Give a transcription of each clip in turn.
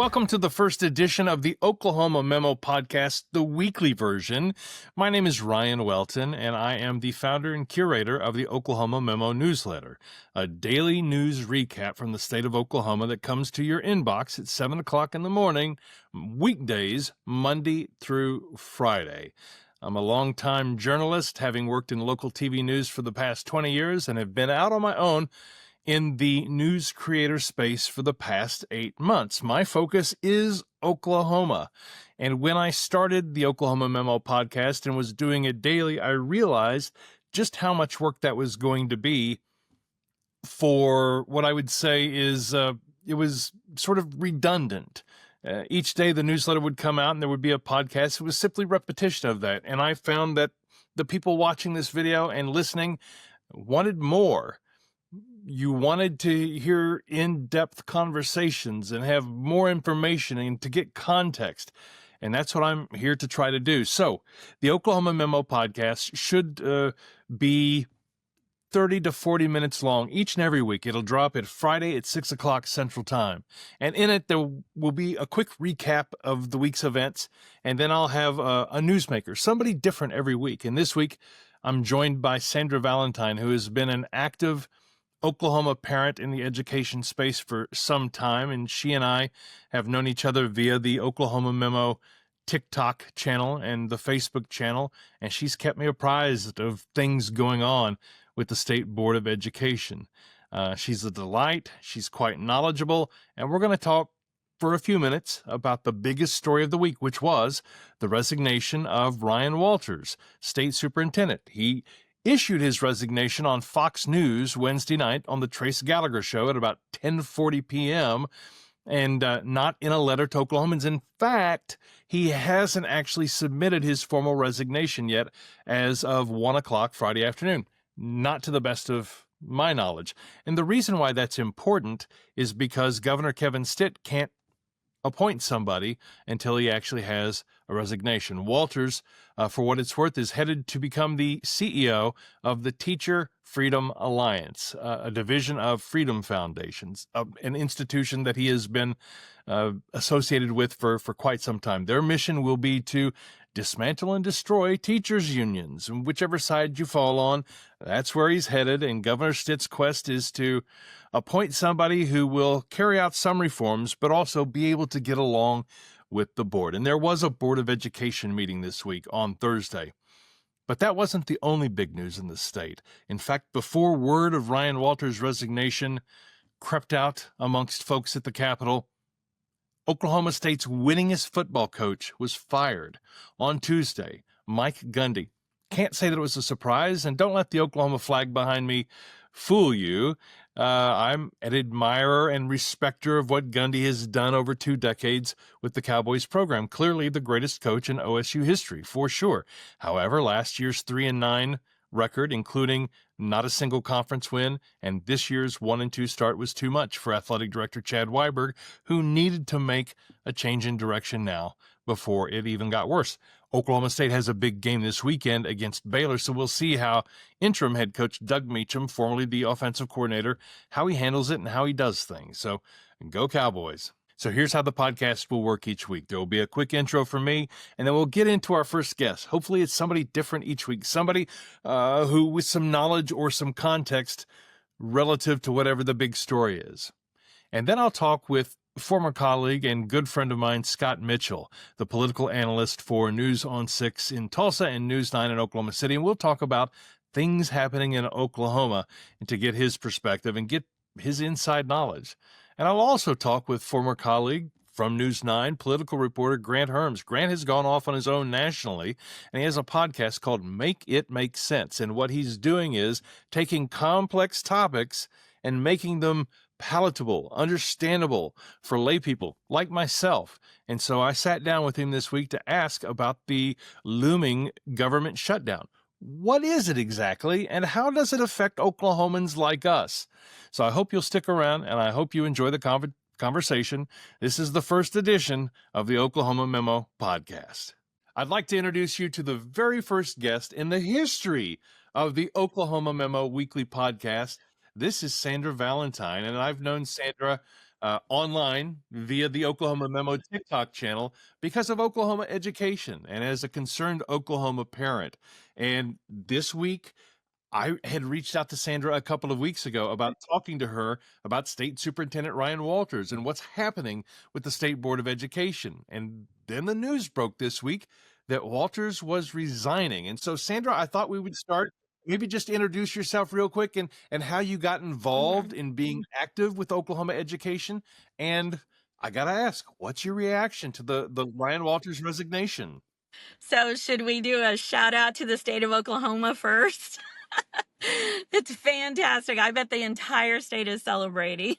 Welcome to the first edition of the Oklahoma Memo podcast, the weekly version. My name is Ryan Welton, and I am the founder and curator of the Oklahoma Memo newsletter, a daily news recap from the state of Oklahoma that comes to your inbox at 7 o'clock in the morning, weekdays, Monday through Friday. I'm a longtime journalist, having worked in local TV news for the past 20 years, and have been out on my own in the news creator space for the past 8 months. My focus is Oklahoma. And when I started the Oklahoma Memo podcast and was doing it daily, I realized just how much work that was going to be for what I would say is it was sort of redundant. Each day the newsletter would come out and there would be a podcast. It was simply repetition of that. And I found that the people watching this video and listening wanted more. You wanted to hear in-depth conversations and have more information and to get context. And that's what I'm here to try to do. So the Oklahoma Memo podcast should be 30 to 40 minutes long each and every week. It'll drop at Friday at 6 o'clock Central Time. And in it, there will be a quick recap of the week's events. And then I'll have a newsmaker, somebody different every week. And this week, I'm joined by Sandra Valentine, who has been an active Oklahoma parent in the education space for some time, and she and I have known each other via the Oklahoma Memo TikTok channel and the Facebook channel, and she's kept me apprised of things going on with the State Board of Education. She's a delight, she's quite knowledgeable, and we're going to talk for a few minutes about the biggest story of the week, which was the resignation of Ryan Walters, state superintendent. He issued his resignation on Fox News Wednesday night on the Trace Gallagher show at about 10:40 p.m., and not in a letter to Oklahomans. In fact, he hasn't actually submitted his formal resignation yet as of 1 o'clock Friday afternoon, not to the best of my knowledge. And the reason why that's important is because Governor Kevin Stitt can't appoint somebody until he actually has a resignation. Walters, for what it's worth, is headed to become the CEO of the Teacher Freedom Alliance, a division of Freedom Foundations, an institution that he has been associated with for quite some time. Their mission will be to dismantle and destroy teachers' unions. And whichever side you fall on, that's where he's headed. And Governor Stitt's quest is to appoint somebody who will carry out some reforms, but also be able to get along with the board. And there was a Board of Education meeting this week on Thursday. But that wasn't the only big news in the state. In fact, before word of Ryan Walters' resignation crept out amongst folks at the Capitol, Oklahoma State's winningest football coach was fired on Tuesday, Mike Gundy. Can't say that it was a surprise, and don't let the Oklahoma flag behind me fool you. I'm an admirer and respecter of what Gundy has done over 2 decades with the Cowboys program. Clearly the greatest coach in OSU history, for sure. However, last year's 3-9 record, including not a single conference win, and this year's 1-2 start was too much for athletic director Chad Weiberg, who needed to make a change in direction now before it even got worse. Oklahoma State has a big game this weekend against Baylor, so we'll see how interim head coach Doug Meacham, formerly the offensive coordinator, how he handles it and how he does things. So go Cowboys. So here's how the podcast will work each week. There will be a quick intro from me, and then we'll get into our first guest. Hopefully it's somebody different each week, somebody who with some knowledge or some context relative to whatever the big story is. And then I'll talk with former colleague and good friend of mine, Scott Mitchell, the political analyst for News on 6 in Tulsa and News 9 in Oklahoma City. And we'll talk about things happening in Oklahoma and to get his perspective and get his inside knowledge. And I'll also talk with former colleague from News 9, political reporter Grant Herms. Grant has gone off on his own nationally, and he has a podcast called Make It Make Sense. And what he's doing is taking complex topics and making them palatable, understandable for lay people like myself. And so I sat down with him this week to ask about the looming government shutdown. What is it exactly, and how does it affect Oklahomans like us? So I hope you'll stick around, and I hope you enjoy the conversation. This is the first edition of the Oklahoma Memo podcast. I'd like to introduce you to the very first guest in the history of the Oklahoma Memo Weekly podcast. This is Sandra Valentine, and I've known Sandra online via the Oklahoma Memo TikTok channel because of Oklahoma education and as a concerned Oklahoma parent. And this week, I had reached out to Sandra a couple of weeks ago about talking to her about State Superintendent Ryan Walters and what's happening with the State Board of Education. And then the news broke this week that Walters was resigning. And so, Sandra, I thought we would start. Maybe just introduce yourself real quick and how you got involved Mhm. in being active with Oklahoma education. And I gotta ask, what's your reaction to the Ryan Walters resignation? So, should we do a shout out to the state of Oklahoma first? It's fantastic. I bet the entire state is celebrating.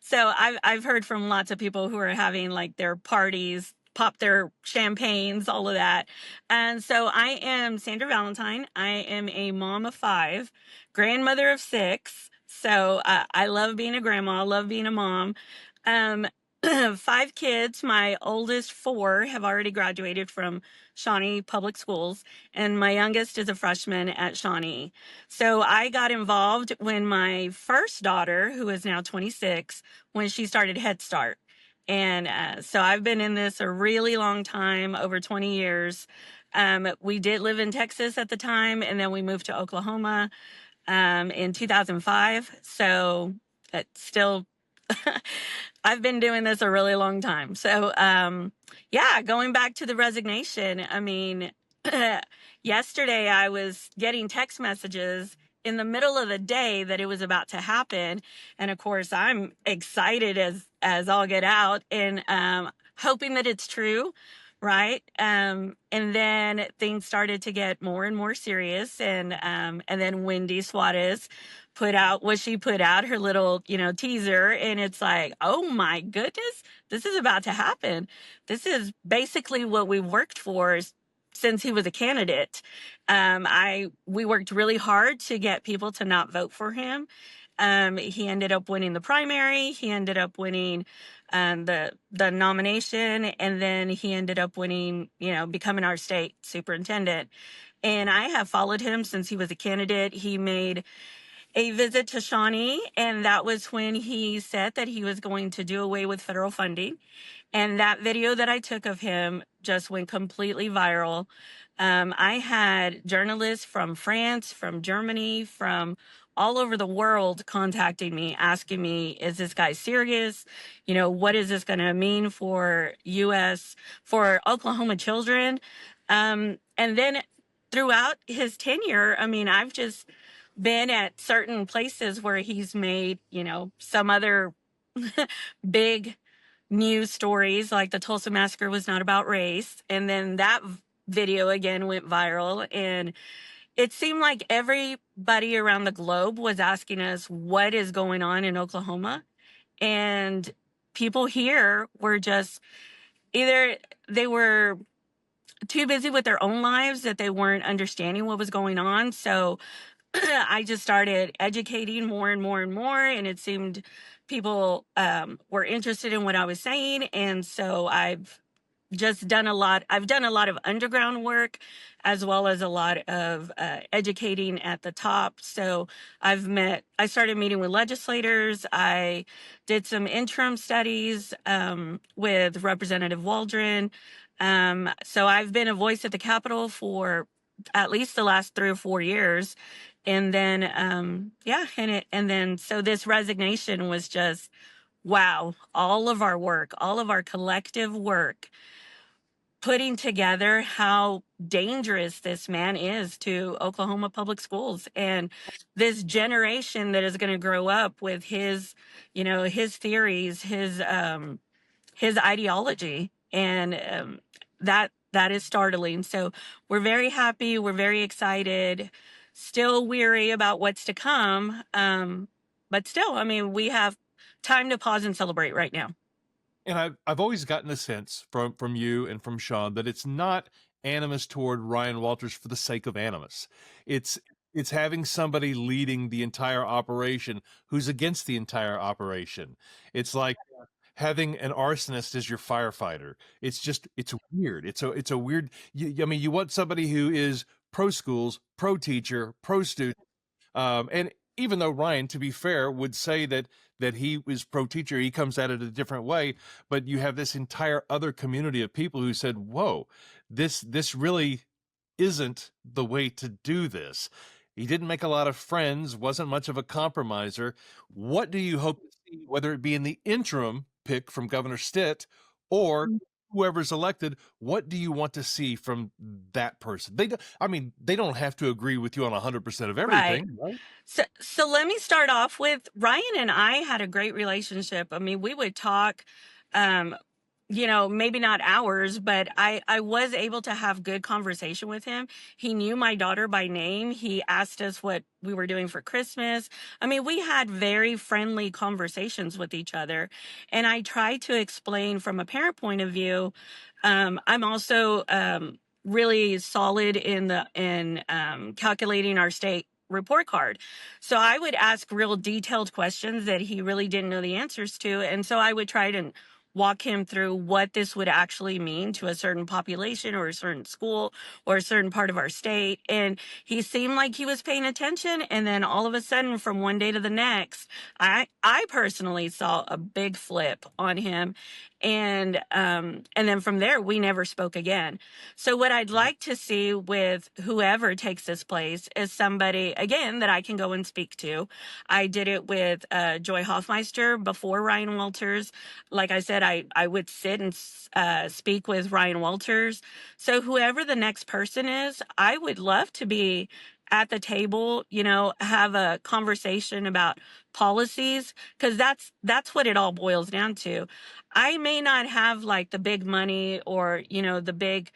So I've heard from lots of people who are having like their parties, pop their champagnes, all of that. And so I am Sandra Valentine. I am a mom of five, grandmother of six. So I love being a grandma. I love being a mom. Um, five kids. My oldest four have already graduated from Shawnee Public Schools, and my youngest is a freshman at Shawnee. So I got involved when my first daughter, who is now 26, when she started Head Start. And so I've been in this a really long time, over 20 years. We did live in Texas at the time, and then we moved to Oklahoma in 2005. So it's still, I've been doing this a really long time. So, yeah, going back to the resignation, I mean, yesterday I was getting text messages in the middle of the day that it was about to happen, and of course I'm excited as all get out, and hoping that it's true, right? And then things started to get more and more serious, and then Wendy Suarez put out her little, teaser, and it's like, oh my goodness, this is about to happen. This is basically what we worked for since he was a candidate. We worked really hard to get people to not vote for him. He ended up winning the primary. He ended up winning the nomination, and then he ended up winning, becoming our state superintendent. And I have followed him since he was a candidate. He made a visit to Shawnee, and that was when he said that he was going to do away with federal funding. And that video that I took of him just went completely viral. I had journalists from France, from Germany, from all over the world contacting me, asking me, is this guy serious? What is this going to mean for for Oklahoma children? And then throughout his tenure, I mean, I've just been at certain places where he's made, some other big news stories, like the Tulsa massacre was not about race. And then that video again went viral. And it seemed like everybody around the globe was asking us what is going on in Oklahoma. And people here were just either they were too busy with their own lives that they weren't understanding what was going on. So I just started educating more and more and more, and it seemed people were interested in what I was saying. And so I've done a lot of underground work as well as a lot of educating at the top. So I started meeting with legislators. I did some interim studies with Representative Waldron. So I've been a voice at the Capitol for at least the last 3 or 4 years. And then, yeah, and then, so this resignation was just, wow, all of our work, all of our collective work, putting together how dangerous this man is to Oklahoma public schools and this generation that is going to grow up with his theories, his ideology, and that is startling. So we're very happy, we're very excited, still weary about what's to come, but still, I mean, we have time to pause and celebrate right now. And I've always gotten a sense from you and from Sean that it's not animus toward Ryan Walters for the sake of animus. It's it's having somebody leading the entire operation who's against the entire operation. It's like having an arsonist as your firefighter. It's weird. It's a weird. I mean, you want somebody who is pro schools, pro teacher, pro student, and even though Ryan, to be fair, would say that he was pro teacher, he comes at it a different way. But you have this entire other community of people who said, "Whoa, this really isn't the way to do this." He didn't make a lot of friends, wasn't much of a compromiser. What do you hope to see, whether it be in the interim pick from Governor Stitt or whoever's elected? What do you want to see from that person? I mean, they don't have to agree with you on 100% of Right. everything, right? So let me start off with Ryan and I had a great relationship. I mean, we would talk, um, maybe not hours, but I was able to have good conversation with him. He knew my daughter by name. He asked us what we were doing for Christmas. I mean, we had very friendly conversations with each other. And I tried to explain from a parent point of view. I'm also really solid in calculating our state report card. So I would ask real detailed questions that he really didn't know the answers to. And so I would try to walk him through what this would actually mean to a certain population or a certain school or a certain part of our state. And he seemed like he was paying attention. And then all of a sudden, from one day to the next, I personally saw a big flip on him. And then from there, we never spoke again. So what I'd like to see with whoever takes this place is somebody, again, that I can go and speak to. I did it with Joy Hoffmeister before Ryan Walters. Like I said, I would sit and speak with Ryan Walters. So whoever the next person is, I would love to be at the table, have a conversation about policies, because that's what it all boils down to. I may not have like the big money or, the big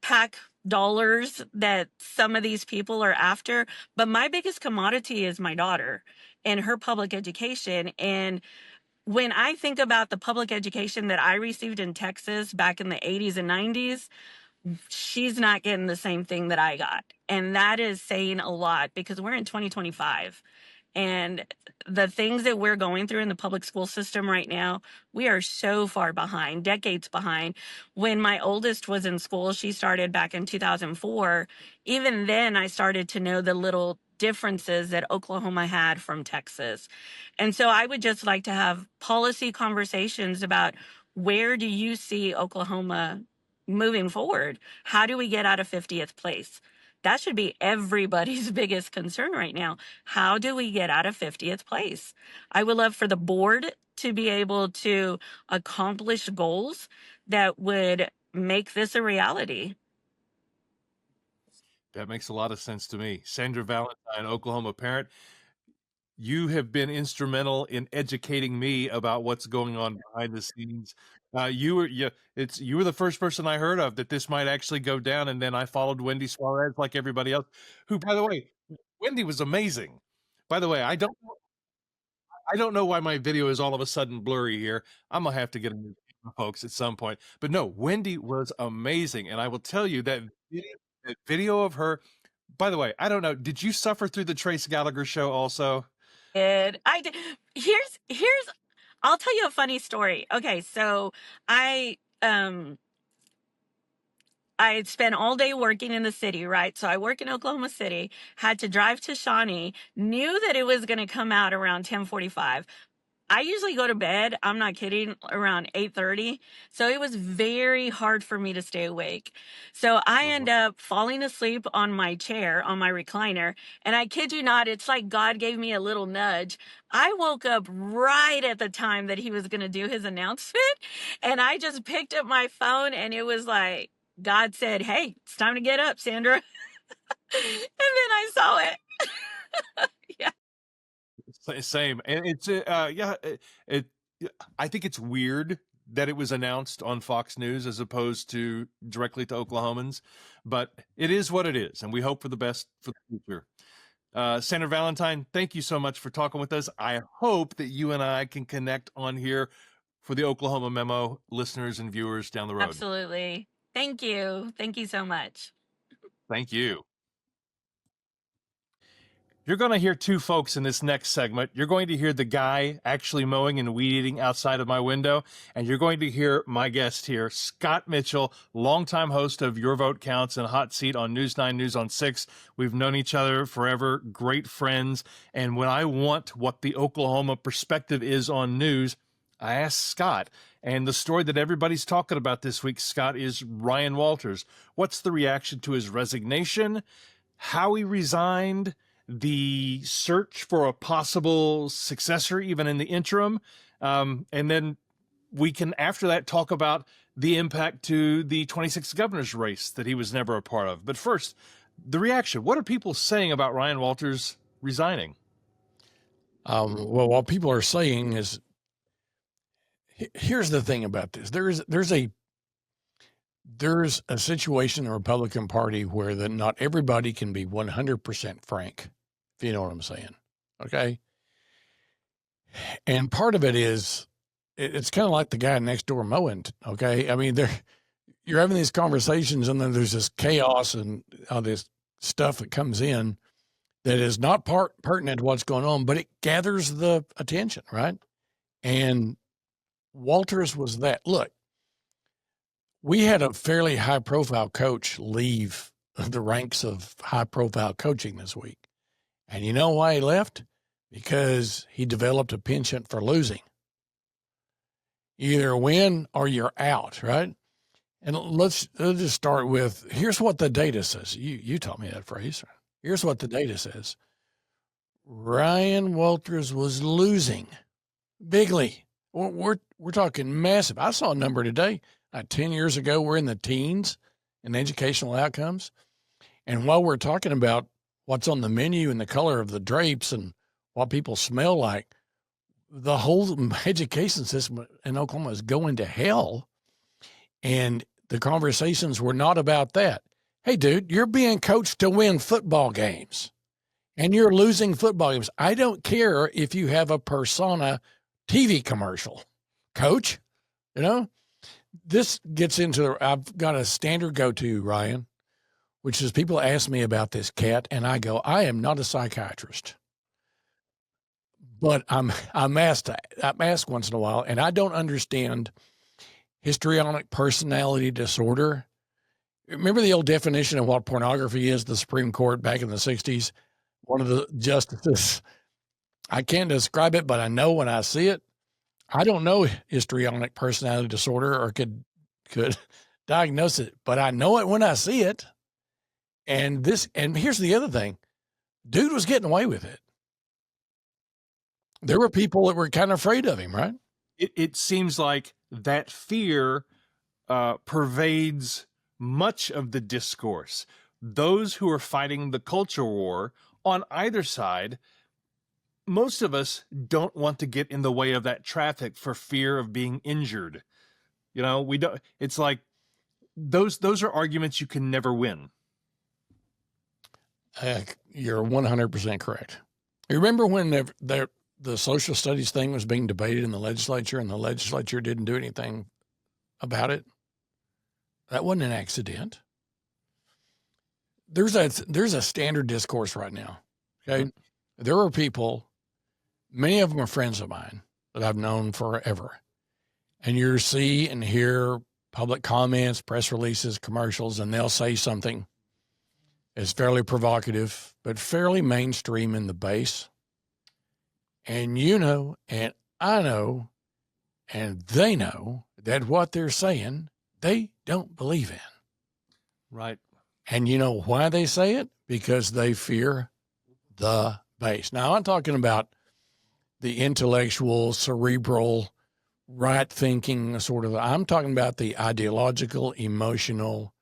pack dollars that some of these people are after, but my biggest commodity is my daughter and her public education. And when I think about the public education that I received in Texas back in the 80s and 90s, she's not getting the same thing that I got. And that is saying a lot because we're in 2025. And the things that we're going through in the public school system right now, we are so far behind, decades behind. When my oldest was in school, she started back in 2004. Even then, I started to know the little differences that Oklahoma had from Texas. And so I would just like to have policy conversations about where do you see Oklahoma moving forward? How do we get out of 50th place? That should be everybody's biggest concern right now. How do we get out of 50th place? I would love for the board to be able to accomplish goals that would make this a reality. That makes a lot of sense to me. Sandra Valentine, Oklahoma parent, you have been instrumental in educating me about what's going on behind the scenes. You were the first person I heard of that this might actually go down, and then I followed Wendy Suarez like everybody else. Who, by the way, Wendy was amazing. By the way, I don't know why my video is all of a sudden blurry here. I'm gonna have to get a new camera, folks, at some point. But no, Wendy was amazing, and I will tell you that video of her. By the way, I don't know. Did you suffer through the Trace Gallagher show also? I did. Here's I'll tell you a funny story. Okay, so I um I had spent all day working in the city, right? So I work in Oklahoma City, had to drive to Shawnee, knew that it was going to come out around 10:45. I usually go to bed, I'm not kidding, around 8:30. So it was very hard for me to stay awake. So I Uh-huh. end up falling asleep on my chair, on my recliner. And I kid you not, it's like God gave me a little nudge. I woke up right at the time that he was going to do his announcement. And I just picked up my phone and it was like, God said, "Hey, it's time to get up, Sandra." And then I saw it. Yeah. Same, and it's yeah, it. I think it's weird that it was announced on Fox News as opposed to directly to Oklahomans, but it is what it is, and we hope for the best for the future. Senator Valentine, thank you so much for talking with us. I hope that you and I can connect on here for the Oklahoma Memo listeners and viewers down the road. Absolutely. Thank you. Thank you so much. Thank you. You're going to hear two folks in this next segment. You're going to hear the guy actually mowing and weed eating outside of my window, and you're going to hear my guest here, Scott Mitchell, longtime host of Your Vote Counts and Hot Seat on News 9, News on 6. We've known each other forever, great friends, and when I want what the Oklahoma perspective is on news, I ask Scott. And the story that everybody's talking about this week, Scott, is Ryan Walters. What's the reaction to his resignation, how he resigned, the search for a possible successor, even in the interim. And then we can, after that, talk about the impact to the 26th governor's race that he was never a part of. But first, the reaction. What are people saying about Ryan Walters resigning? Well, what people are saying is, here's the thing about this. There's a situation in the Republican Party where not everybody can be 100% frank, if you know what I'm saying. Okay. And part of it is, it's kind of like the guy next door mowing. Okay. I mean, you're having these conversations and then there's this chaos and all this stuff that comes in that is not pertinent to what's going on, but it gathers the attention. Right. And Walters was that. Look, we had a fairly high profile coach leave the ranks of high profile coaching this week. And you know why he left? Because he developed a penchant for losing. You either win or you're out, right? And let's just start with, here's what the data says. You taught me that phrase. Here's what the data says. Ryan Walters was losing bigly. We're talking massive. I saw a number today. 10 years ago, we're in the teens in educational outcomes. And while we're talking about what's on the menu and the color of the drapes and what people smell like, the whole education system in Oklahoma is going to hell. And the conversations were not about that. Hey, dude, you're being coached to win football games and you're losing football games. I don't care if you have a persona TV commercial, coach. You know, this gets into, I've got a standard go-to, Ryan, which is people ask me about this cat, and I go, I am not a psychiatrist, but I'm asked once in a while, and I don't understand histrionic personality disorder. Remember the old definition of what pornography is? The Supreme Court back in the 60s, one of the justices, I can't describe it, but I know when I see it. I don't know histrionic personality disorder or could diagnose it, but I know it when I see it. And here's the other thing. Dude was getting away with it. There were people that were kind of afraid of him, right? It seems like that fear pervades much of the discourse. Those who are fighting the culture war on either side, most of us don't want to get in the way of that traffic for fear of being injured. You know, we don't, it's like those are arguments you can never win. You're 100% correct. You remember when the social studies thing was being debated in the legislature and the legislature didn't do anything about it? That wasn't an accident. There's a standard discourse right now. Okay. There are people, many of them are friends of mine that I've known forever. And you see and hear public comments, press releases, commercials, and they'll say something that's fairly provocative, but fairly mainstream in the base. And you know, and I know, and they know that what they're saying, they don't believe in. Right. And you know why they say it? Because they fear the base. Now, I'm talking about the intellectual, cerebral, right thinking sort of, I'm talking about the ideological, emotional,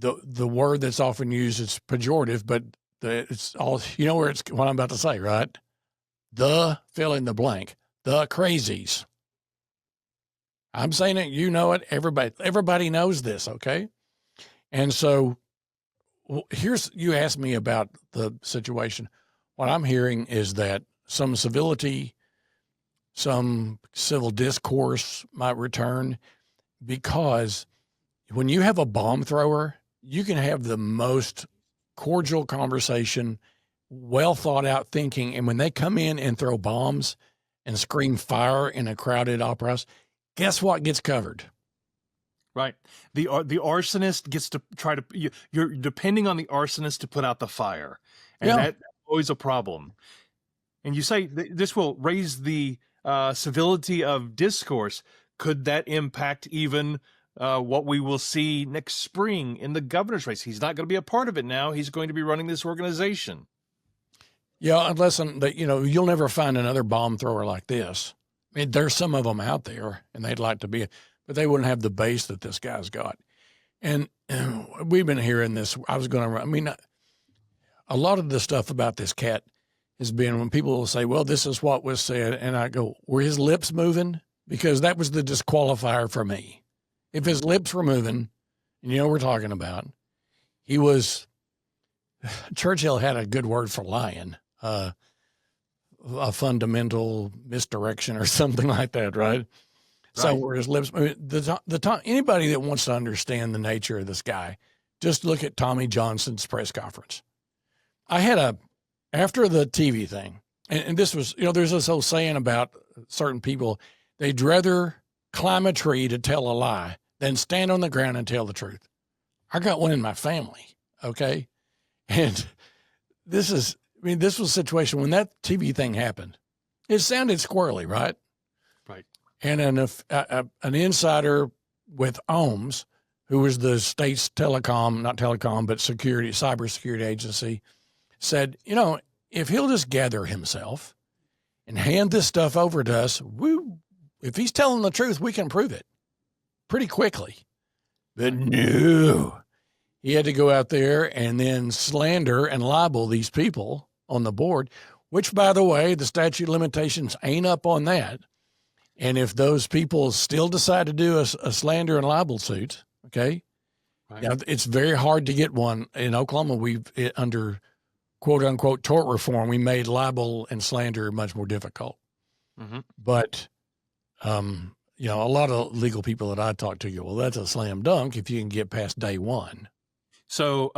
the word that's often used is pejorative, but it's all, you know where it's what I'm about to say, right? The fill in the blank, the crazies. I'm saying it, you know it, everybody knows this, okay? And so you asked me about the situation. What I'm hearing is that some civility, some civil discourse might return, because when you have a bomb thrower, you can have the most cordial conversation well thought out thinking. And when they come in and throw bombs and scream fire in a crowded opera house, guess what gets covered? Right. The arsonist gets to try to, you're depending on the arsonist to put out the fire. And that's always a problem. And you say this will raise the civility of discourse. Could that impact even what we will see next spring in the governor's race? He's not going to be a part of it now. He's going to be running this organization. Yeah, unless you'll never find another bomb thrower like this. I mean, there's some of them out there, and they'd like to be, but they wouldn't have the base that this guy's got. And we've been hearing this. A lot of the stuff about this cat has been when people will say, well, this is what was said. And I go, were his lips moving? Because that was the disqualifier for me. If his lips were moving, and we're talking about, Churchill had a good word for lying, a fundamental misdirection or something like that, right? So were his lips, anybody that wants to understand the nature of this guy, just look at Tommy Johnson's press conference. I had after the TV thing, and this was, there's this whole saying about certain people, they'd rather climb a tree to tell a lie than stand on the ground and tell the truth. I got one in my family, okay? And this was a situation when that TV thing happened. It sounded squirrely, right? Right. And an insider with OMS, who was the state's cybersecurity agency, said, if he'll just gather himself and hand this stuff over to us, if he's telling the truth, we can prove it pretty quickly. But no, he had to go out there and then slander and libel these people on the board, which, by the way, the statute of limitations ain't up on that. And if those people still decide to do a slander and libel suit, okay, right. Now, it's very hard to get one. In Oklahoma, under quote unquote tort reform, we made libel and slander much more difficult. Mm-hmm. But, a lot of legal people that I talk to go, well, that's a slam dunk if you can get past day one. So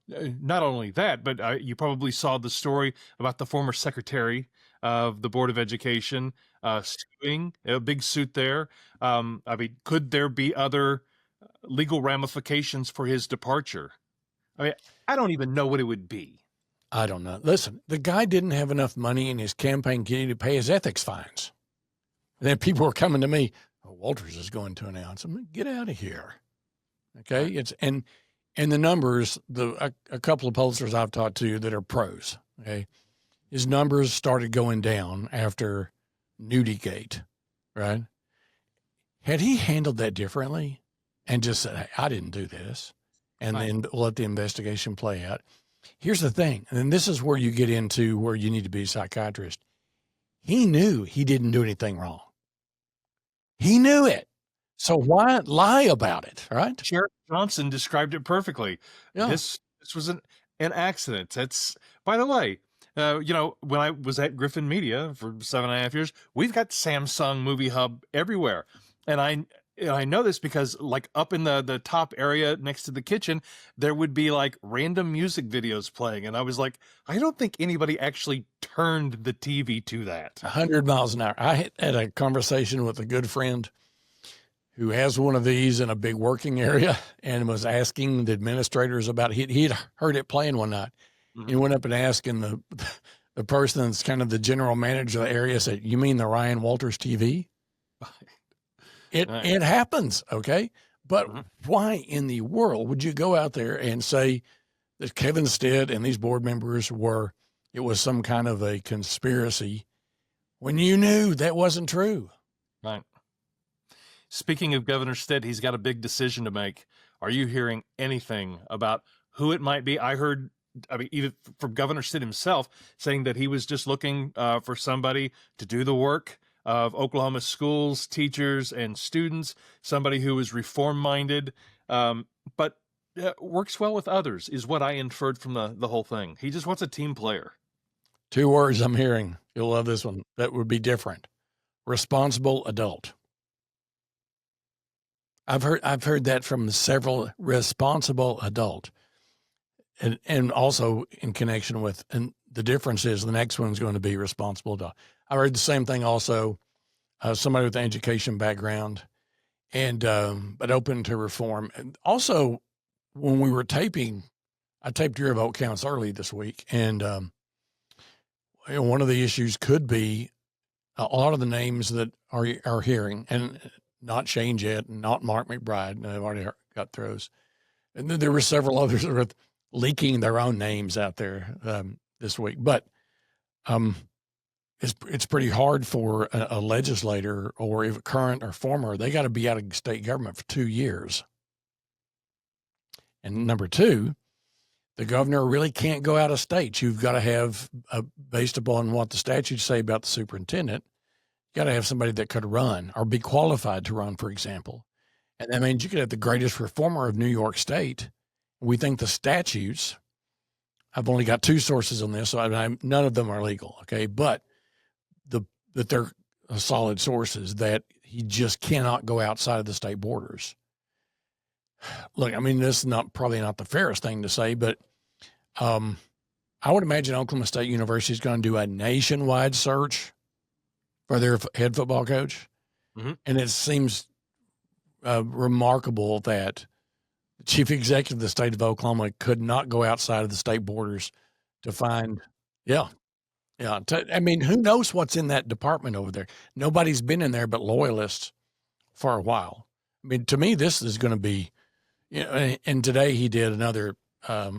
not only that, but you probably saw the story about the former secretary of the Board of Education suing, a big suit there. Could there be other legal ramifications for his departure? I don't even know what it would be. I don't know. Listen, the guy didn't have enough money in his campaign kitty to pay his ethics fines. And then people were coming to me, Walters is going to announce him. Get out of here. Okay. Right. And the numbers, a couple of pollsters I've talked to that are pros. Okay. His numbers started going down after Nudie-gate, right? Had he handled that differently and just said, hey, I didn't do this, and then let the investigation play out. Here's the thing, and this is where you get into where you need to be a psychiatrist. He knew he didn't do anything wrong. He knew it. So why lie about it, right? Sheriff Johnson described it perfectly. Yeah. This was an accident. That's, by the way, when I was at Griffin Media for 7.5 years, we've got Samsung Movie Hub everywhere. And I know this because, like, up in the top area next to the kitchen, there would be like random music videos playing. And I was like, I don't think anybody actually turned the TV to that. 100 miles an hour. I had a conversation with a good friend who has one of these in a big working area and was asking the administrators about it. He'd heard it playing one night. Mm-hmm. He went up and asked, and the person that's kind of the general manager of the area said, you mean the Ryan Walters TV? It happens, okay? But why in the world would you go out there and say that Kevin Stead and these board members it was some kind of a conspiracy when you knew that wasn't true? Right. Speaking of Governor Stead, he's got a big decision to make. Are you hearing anything about who it might be? I heard, even from Governor Stead himself, saying that he was just looking for somebody to do the work of Oklahoma schools, teachers, and students, somebody who is reform-minded, but works well with others, is what I inferred from the whole thing. He just wants a team player. 2 words I'm hearing. You'll love this one. That would be different. Responsible adult. I've heard that from several. Responsible adult. And also in connection with, and the difference is the next one's going to be responsible to. I heard the same thing also. Somebody with an education background, and but open to reform. And also, when we were taping, I taped your vote counts early this week, and one of the issues could be a lot of the names that are hearing, and not Shane Jett, and not Mark McBride. They've already got throws, and then there were several others that were leaking their own names out there this week. But it's pretty hard for a legislator, or if current or former, they got to be out of state government for 2 years. And number two, the governor really can't go out of state. You've got to have, based upon what the statutes say about the superintendent, you got to have somebody that could run or be qualified to run, for example. And that means you could have the greatest reformer of New York State. We think the statutes, I've only got 2 sources on this, so none of them are legal, okay? But that they're solid sources, that he just cannot go outside of the state borders. Look, I mean, this is probably not the fairest thing to say, but I would imagine Oklahoma State University is going to do a nationwide search for their head football coach. Mm-hmm. And it seems remarkable that the chief executive of the state of Oklahoma could not go outside of the state borders to find, yeah. I mean, who knows what's in that department over there? Nobody's been in there but loyalists for a while. I mean, to me, this is going to be, and today he did another, I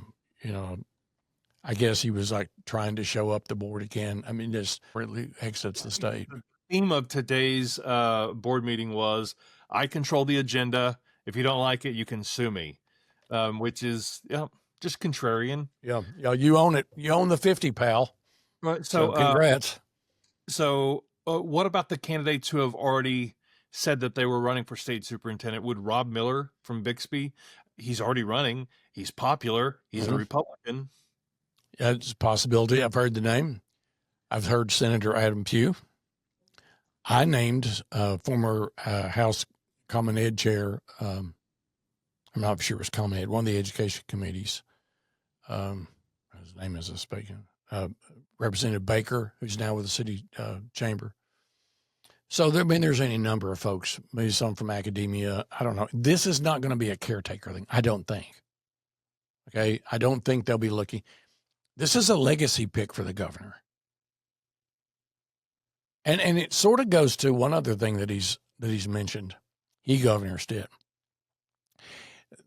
guess he was like trying to show up the board again. I mean, just really exits the state. The theme of today's board meeting was, I control the agenda. If you don't like it, you can sue me, which is just contrarian. Yeah, you own it. You own the 50, pal. Right. So congrats. What about the candidates who have already said that they were running for state superintendent? Would Rob Miller from Bixby, he's already running. He's popular. He's a Republican. Yeah, it's a possibility. I've heard the name. I've heard Senator Adam Pugh. I named former House Common Ed chair. I'm not sure it was Common Ed, one of the education committees. His name is escaping. Representative Baker, who's now with the city chamber. So there's any number of folks, maybe some from academia. I don't know. This is not going to be a caretaker thing, I don't think. Okay, I don't think they'll be looking. This is a legacy pick for the governor. And it sort of goes to one other thing that he's mentioned. Governors did.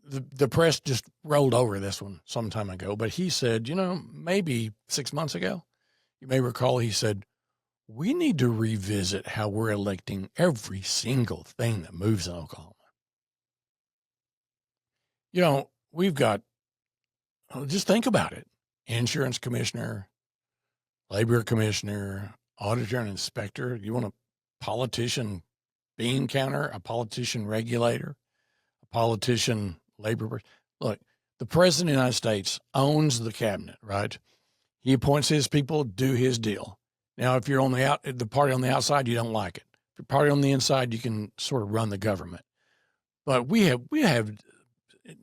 The press just rolled over this one some time ago, but he said, maybe 6 months ago, you may recall, he said, we need to revisit how we're electing every single thing that moves in Oklahoma. We've got, just think about it. Insurance commissioner, labor commissioner, auditor and inspector. You want a politician bean counter, a politician regulator, a politician labor person. Look, the president of the United States owns the cabinet, right? He appoints his people, do his deal. Now, if you're on the party on the outside, you don't like it. If you're party on the inside, you can sort of run the government. But we have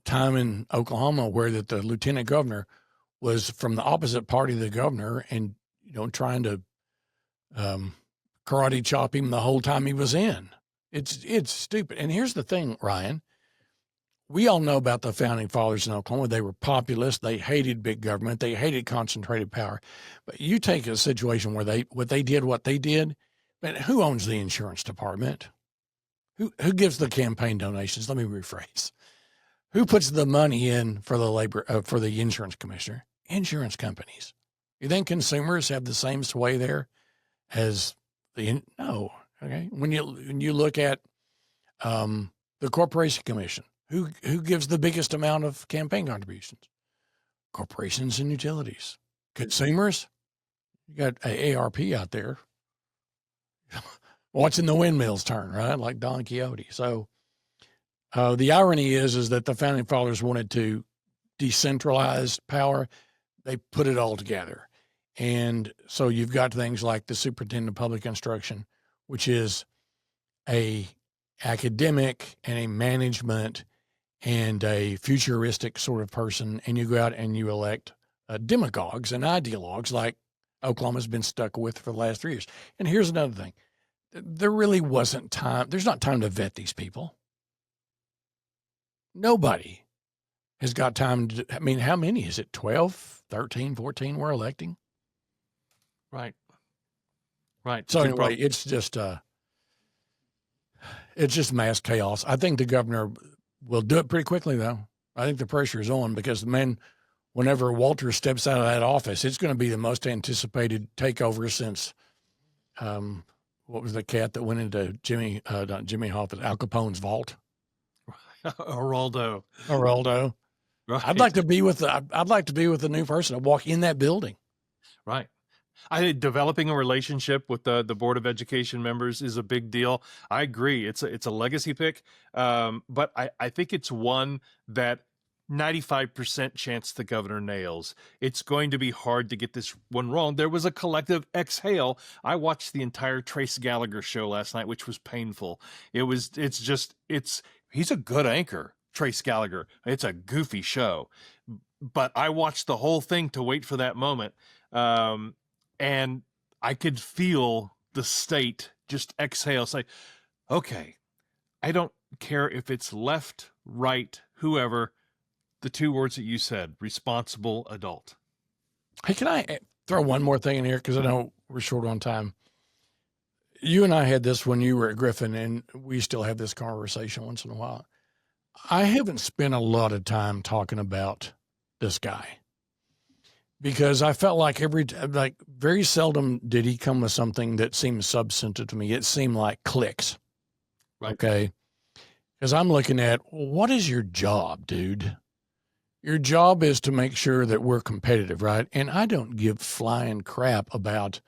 time in Oklahoma where that the lieutenant governor was from the opposite party of the governor, and trying to karate chop him the whole time he was in. It's stupid. And here's the thing, Ryan. We all know about the founding fathers in Oklahoma. They were populist. They hated big government. They hated concentrated power. But you take a situation where what they did, but who owns the insurance department? Who gives the campaign donations? Let me rephrase. Who puts the money in for the insurance commissioner? Insurance companies. You think consumers have the same sway there as no? Okay. When you look at the Corporation Commission, who gives the biggest amount of campaign contributions? Corporations and utilities. Consumers, you got AARP out there watching the windmills turn, right? Like Don Quixote. So the irony is that the founding fathers wanted to decentralize power. They put it all together. And so you've got things like the superintendent of public instruction, which is a academic and a management and a futuristic sort of person. And you go out and you elect demagogues and ideologues like Oklahoma's been stuck with for the last 3 years. And here's another thing. There really wasn't time. There's not time to vet these people. Nobody has got time to, I mean, how many is it? 12, 13, 14 we're electing? Right. Right. So anyway, it's just mass chaos. I think the governor will do it pretty quickly, though. I think the pressure is on because whenever Walter steps out of that office, it's going to be the most anticipated takeover since, what was the cat that went into not Jimmy Hoffa, Al Capone's vault? Geraldo. Right. I'd like to be with the new person to walk in that building. Right. I think developing a relationship with the Board of Education members is a big deal. I agree. It's a legacy pick, but I think it's one that 95% chance the governor nails. It's going to be hard to get this one wrong. There was a collective exhale. I watched the entire Trace Gallagher show last night, which was painful. He's a good anchor, Trace Gallagher. It's a goofy show, but I watched the whole thing to wait for that moment. And I could feel the state just exhale, say, okay, I don't care if it's left, right, whoever, the two words that you said, responsible adult. Hey, can I throw one more thing in here? Because I know we're short on time. You and I had this when you were at Griffin, and we still have this conversation once in a while. I haven't spent a lot of time talking about this guy because I felt like very seldom did he come with something that seemed substantive to me. It seemed like clicks. Right. Okay. Because I'm looking at, what is your job, dude? Your job is to make sure that we're competitive, right? And I don't give flying crap about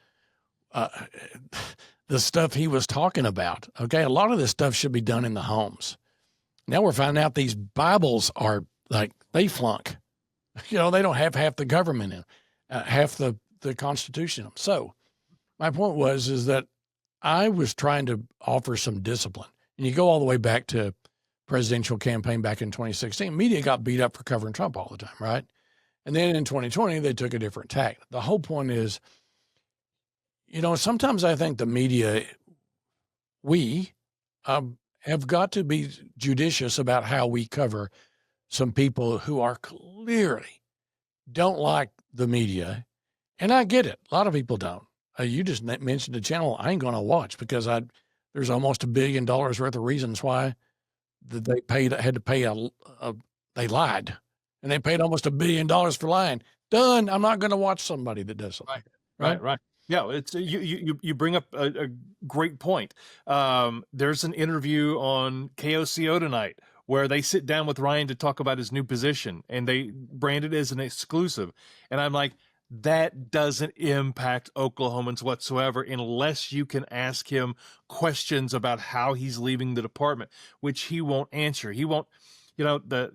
the stuff he was talking about. Okay. A lot of this stuff should be done in the homes. Now we're finding out these Bibles are like, they flunk. They don't have half the government in, half the Constitution in them. So my point is that I was trying to offer some discipline. And you go all the way back to presidential campaign back in 2016. Media got beat up for covering Trump all the time, right? And then in 2020, they took a different tack. The whole point is, sometimes I think the media, we have got to be judicious about how we cover some people who are clearly don't like the media. And I get it. A lot of people don't. You just mentioned a channel I ain't going to watch because there's almost $1 billion worth of reasons why that they had to pay they lied, and they paid almost $1 billion for lying. Done. I'm not going to watch somebody that does something. Right. Yeah, it's you bring up a great point. There's an interview on KOCO tonight where they sit down with Ryan to talk about his new position, and they brand it as an exclusive. And I'm like, that doesn't impact Oklahomans whatsoever unless you can ask him questions about how he's leaving the department, which he won't answer. He won't, the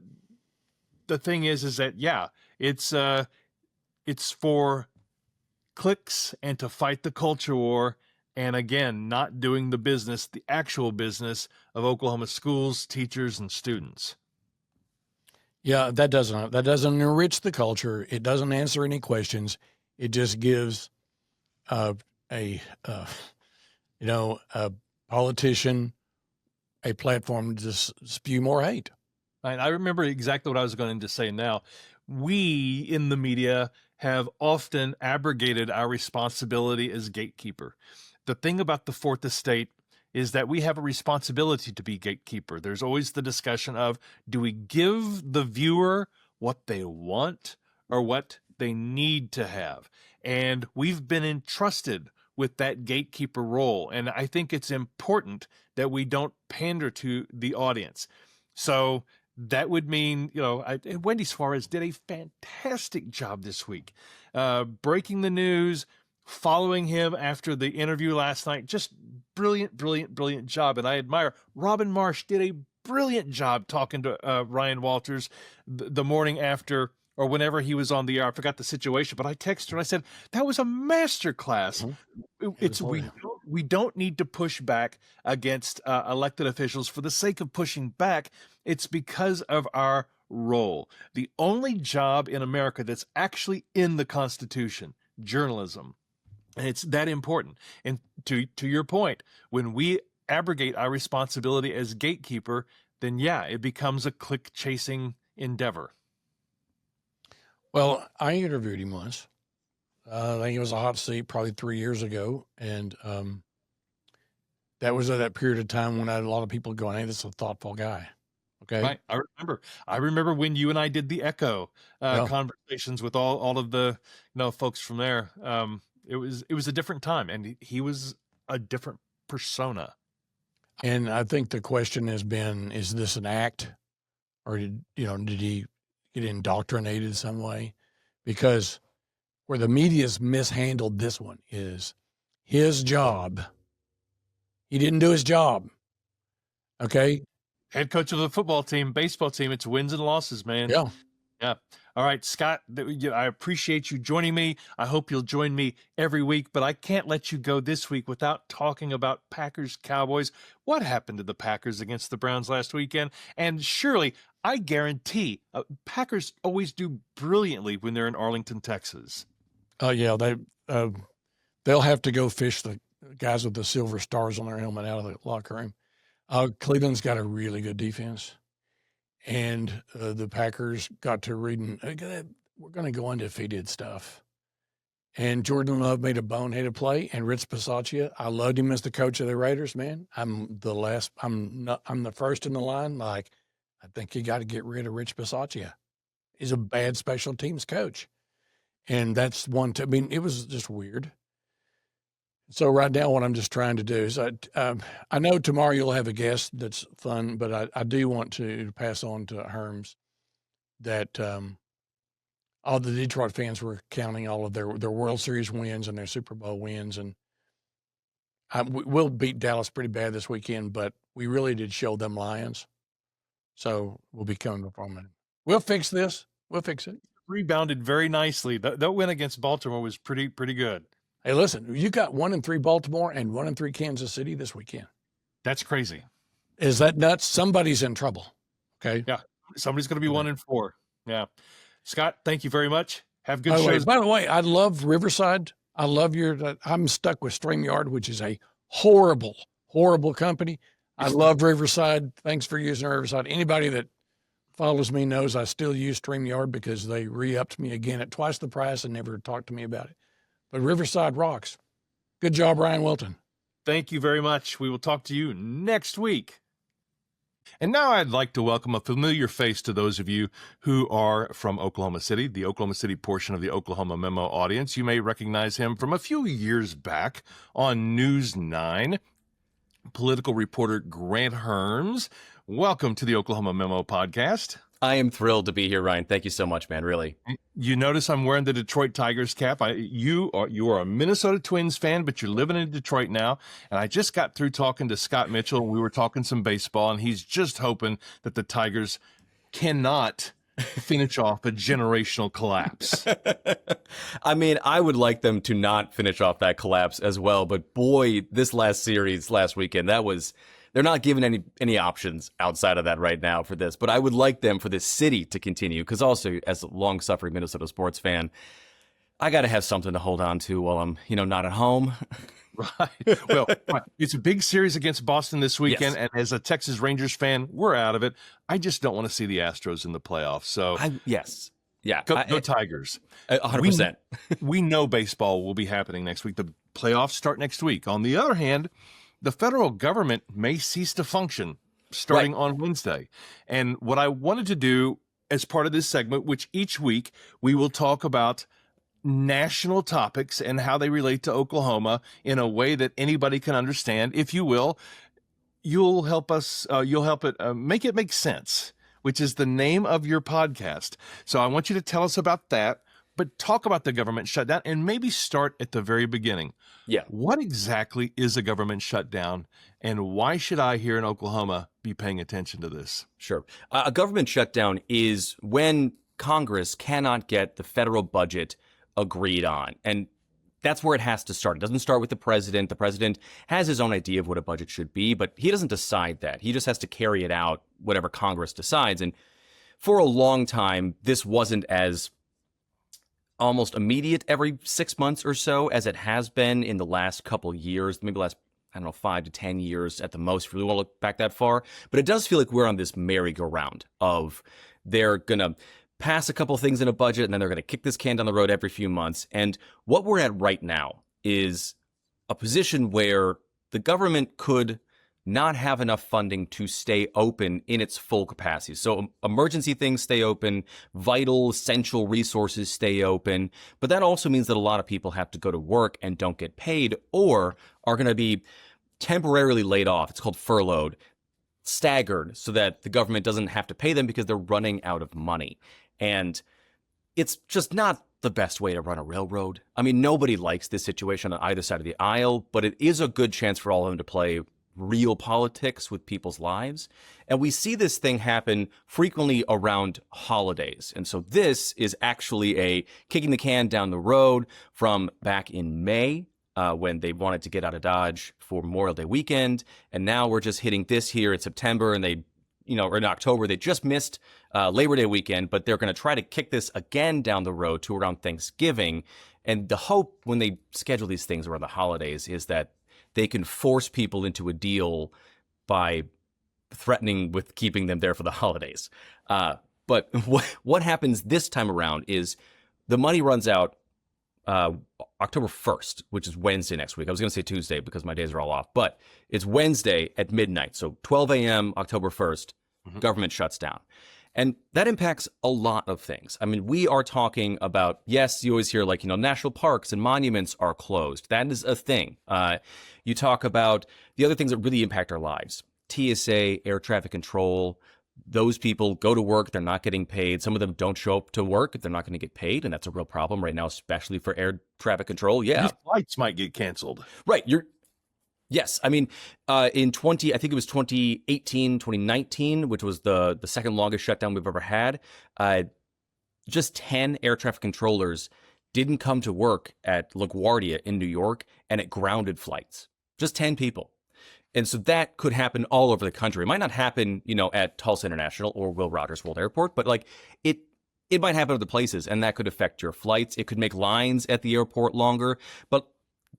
thing is that, yeah, it's for clicks and to fight the culture war. And again, not doing the actual business of Oklahoma schools, teachers, and students. Yeah, that doesn't enrich the culture. It doesn't answer any questions. It just gives a politician a platform to spew more hate. I remember exactly what I was going to say now. We in the media have often abrogated our responsibility as gatekeeper. The thing about the Fourth Estate is that we have a responsibility to be gatekeeper. There's always the discussion of, do we give the viewer what they want or what they need to have? And we've been entrusted with that gatekeeper role. And I think it's important that we don't pander to the audience. So that would mean, Wendy Suarez did a fantastic job this week, breaking the news, following him after the interview last night. Just brilliant job. And I admire Robin Marsh did a brilliant job talking to Ryan Walters the morning after, or whenever he was on the air. I forgot the situation, but I texted her and I said, that was a master class. We don't need to push back against elected officials for the sake of pushing back. It's because of our role. The only job in America that's actually in the Constitution, journalism. And it's that important. And to your point, when we abrogate our responsibility as gatekeeper, then yeah, it becomes a click chasing endeavor. Well, I interviewed him once. I think it was a hot seat probably 3 years ago. And that was at that period of time when I had a lot of people going, hey, this is a thoughtful guy. Okay. Right. I remember when you and I did the Echo Yeah. conversations with all of the folks from there. It was a different time, and he was a different persona. And I think the question has been, is this an act, or did he get indoctrinated some way? Because where the media's mishandled this one is his job. He didn't do his job. Okay. Head coach of the football team, baseball team, it's wins and losses, man. Yeah. Yeah. All right, Scott, I appreciate you joining me. I hope you'll join me every week, but I can't let you go this week without talking about Packers Cowboys. What happened to the Packers against the Browns last weekend? And surely, I guarantee, Packers always do brilliantly when they're in Arlington, Texas. Oh, yeah. They'll have to go fish the guys with the silver stars on their helmet out of the locker room. Cleveland's got a really good defense. And the Packers got to reading, we're going to go undefeated stuff. And Jordan Love made a boneheaded play, and Rich Bisaccia, I loved him as the coach of the Raiders, man. I'm the first in the line. Like, I think you got to get rid of Rich Bisaccia. He's a bad special teams coach. And that's it was just weird. So right now, what I'm just trying to do is I know tomorrow you'll have a guest that's fun, but I do want to pass on to Herms that all the Detroit fans were counting all of their World Series wins and their Super Bowl wins. And we'll beat Dallas pretty bad this weekend, but we really did show them Lions. So we'll be coming from it. We'll fix this. We'll fix it. Rebounded very nicely. That win against Baltimore was pretty good. Hey, listen, you got 1-3 Baltimore and 1-3 Kansas City this weekend. That's crazy. Is that nuts? Somebody's in trouble. Okay. Yeah. Somebody's going to be 1-4. Yeah. Scott, thank you very much. Have good shows. By the way, I love Riverside. I love I'm stuck with StreamYard, which is a horrible, horrible company. I love Riverside. Thanks for using Riverside. Anybody that follows me knows I still use StreamYard because they re-upped me again at twice the price and never talked to me about it. But Riverside rocks. Good job, Ryan Wilton. Thank you very much. We will talk to you next week. And now I'd like to welcome a familiar face to those of you who are from Oklahoma City, the Oklahoma City portion of the Oklahoma Memo audience. You may recognize him from a few years back on News 9. Political reporter Grant Herms. Welcome to the Oklahoma Memo podcast. I am thrilled to be here, Ryan. Thank you so much, man. Really. You notice I'm wearing the Detroit Tigers cap. You are a Minnesota Twins fan, but you're living in Detroit now. And I just got through talking to Scott Mitchell, and we were talking some baseball, and he's just hoping that the Tigers cannot finish off a generational collapse. I mean, I would like them to not finish off that collapse as well. But boy, this last series last weekend, they're not giving any options outside of that right now for this. But I would like them for this city to continue, because also as a long-suffering Minnesota sports fan, I got to have something to hold on to while I'm, not at home. Right. Well, it's a big series against Boston this weekend, Yes. and as a Texas Rangers fan, we're out of it. I just don't want to see the Astros in the playoffs. So Yes. Yeah. Go Tigers. 100%. We know baseball will be happening next week. The playoffs start next week. On the other hand, the federal government may cease to function starting on Wednesday. And what I wanted to do as part of this segment, which each week we will talk about national topics and how they relate to Oklahoma in a way that anybody can understand. If you will, you'll help it make it make sense, which is the name of your podcast. So I want you to tell us about that, but talk about the government shutdown and maybe start at the very beginning. Yeah. What exactly is a government shutdown, and why should I here in Oklahoma be paying attention to this? Sure. A government shutdown is when Congress cannot get the federal budget agreed on. And that's where it has to start. It doesn't start with the president. The president has his own idea of what a budget should be, but he doesn't decide that. He just has to carry it out, whatever Congress decides. And for a long time, this wasn't as almost immediate every 6 months or so as it has been in the last couple years, maybe the last, I don't know, 5 to 10 years at the most, if you really want to look back that far. But it does feel like we're on this merry-go-round of they're going to pass a couple things in a budget and then they're going to kick this can down the road every few months. And what we're at right now is a position where the government could not have enough funding to stay open in its full capacity. So emergency things stay open, vital, essential resources stay open. But that also means that a lot of people have to go to work and don't get paid or are going to be temporarily laid off. It's called furloughed, staggered, so that the government doesn't have to pay them because they're running out of money. And it's just not the best way to run a railroad. I mean, nobody likes this situation on either side of the aisle, but it is a good chance for all of them to play real politics with people's lives. And we see this thing happen frequently around holidays. And so this is actually a kicking the can down the road from back in May, when they wanted to get out of Dodge for Memorial Day weekend. And now we're just hitting this here in September, and they, or in October, they just missed Labor Day weekend, but they're going to try to kick this again down the road to around Thanksgiving. And the hope when they schedule these things around the holidays is that they can force people into a deal by threatening with keeping them there for the holidays. But what happens this time around is the money runs out October 1st, which is Wednesday next week. I was going to say Tuesday because my days are all off, but it's Wednesday at midnight. So 12 a.m. October 1st, government shuts down. And that impacts a lot of things. I mean, we are talking about, yes, you always hear like, national parks and monuments are closed. That is a thing. You talk about the other things that really impact our lives. TSA, air traffic control, those people go to work, they're not getting paid. Some of them don't show up to work, they're not going to get paid. And that's a real problem right now, especially for air traffic control. Yeah. These flights might get canceled. Right. Yes. I mean, I think it was 2018, 2019, which was the second longest shutdown we've ever had. Just 10 air traffic controllers didn't come to work at LaGuardia in New York, and it grounded flights. Just 10 people. And so that could happen all over the country. It might not happen, at Tulsa International or Will Rogers World Airport, but like it might happen other places, and that could affect your flights. It could make lines at the airport longer, but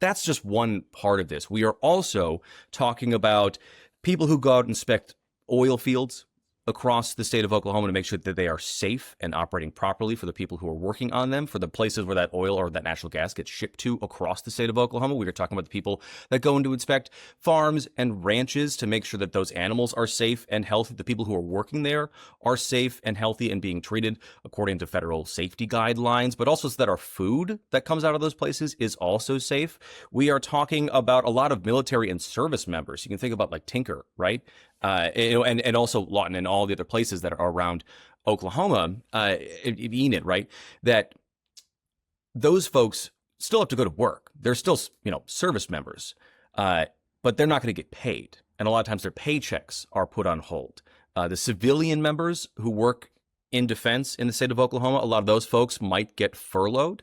that's just one part of this. We are also talking about people who go out and inspect oil fields across the state of Oklahoma to make sure that they are safe and operating properly for the people who are working on them, for the places where that oil or that natural gas gets shipped to across the state of Oklahoma. We are talking about the people that go in to inspect farms and ranches to make sure that those animals are safe and healthy. The people who are working there are safe and healthy and being treated according to federal safety guidelines, but also so that our food that comes out of those places is also safe. We are talking about a lot of military and service members. You can think about like Tinker, right? And also Lawton and all the other places that are around Oklahoma, Enid, right? That those folks still have to go to work. They're still, service members, but they're not going to get paid. And a lot of times their paychecks are put on hold. The civilian members who work in defense in the state of Oklahoma, a lot of those folks might get furloughed.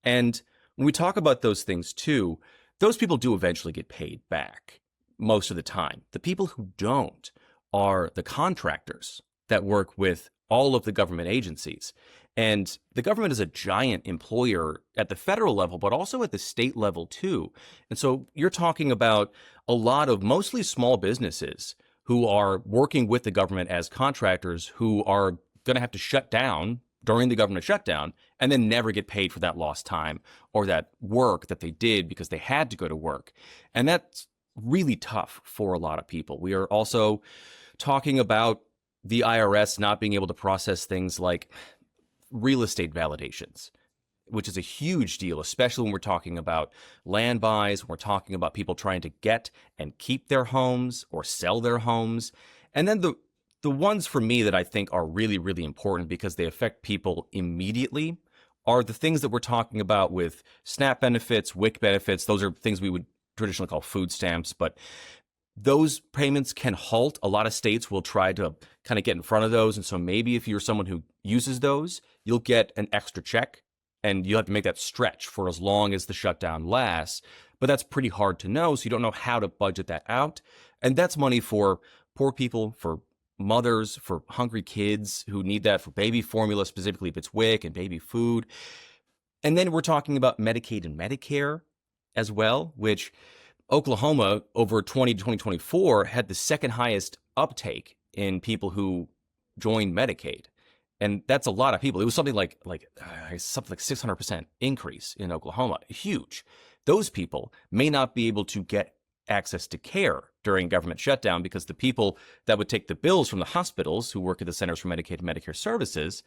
And when we talk about those things too, those people do eventually get paid back. Most of the time. The people who don't are the contractors that work with all of the government agencies. And the government is a giant employer at the federal level, but also at the state level too. And so you're talking about a lot of mostly small businesses who are working with the government as contractors who are going to have to shut down during the government shutdown and then never get paid for that lost time or that work that they did because they had to go to work. And that's really tough for a lot of people. We are also talking about the IRS not being able to process things like real estate validations, which is a huge deal, especially when we're talking about land buys, when we're talking about people trying to get and keep their homes or sell their homes. And then the ones for me that I think are really, really important because they affect people immediately are the things that we're talking about with SNAP benefits, WIC benefits. Those are things we would traditionally call food stamps, but those payments can halt. A lot of states will try to kind of get in front of those. And so maybe if you're someone who uses those, you'll get an extra check and you'll have to make that stretch for as long as the shutdown lasts. But that's pretty hard to know. So you don't know how to budget that out. And that's money for poor people, for mothers, for hungry kids who need that for baby formula, specifically if it's WIC and baby food. And then we're talking about Medicaid and Medicare as well, which Oklahoma over 2024 had the second highest uptake in people who joined Medicaid. And that's a lot of people. It was something like 600% increase in Oklahoma. Huge. Those people may not be able to get access to care during government shutdown because the people that would take the bills from the hospitals who work at the Centers for Medicaid and Medicare Services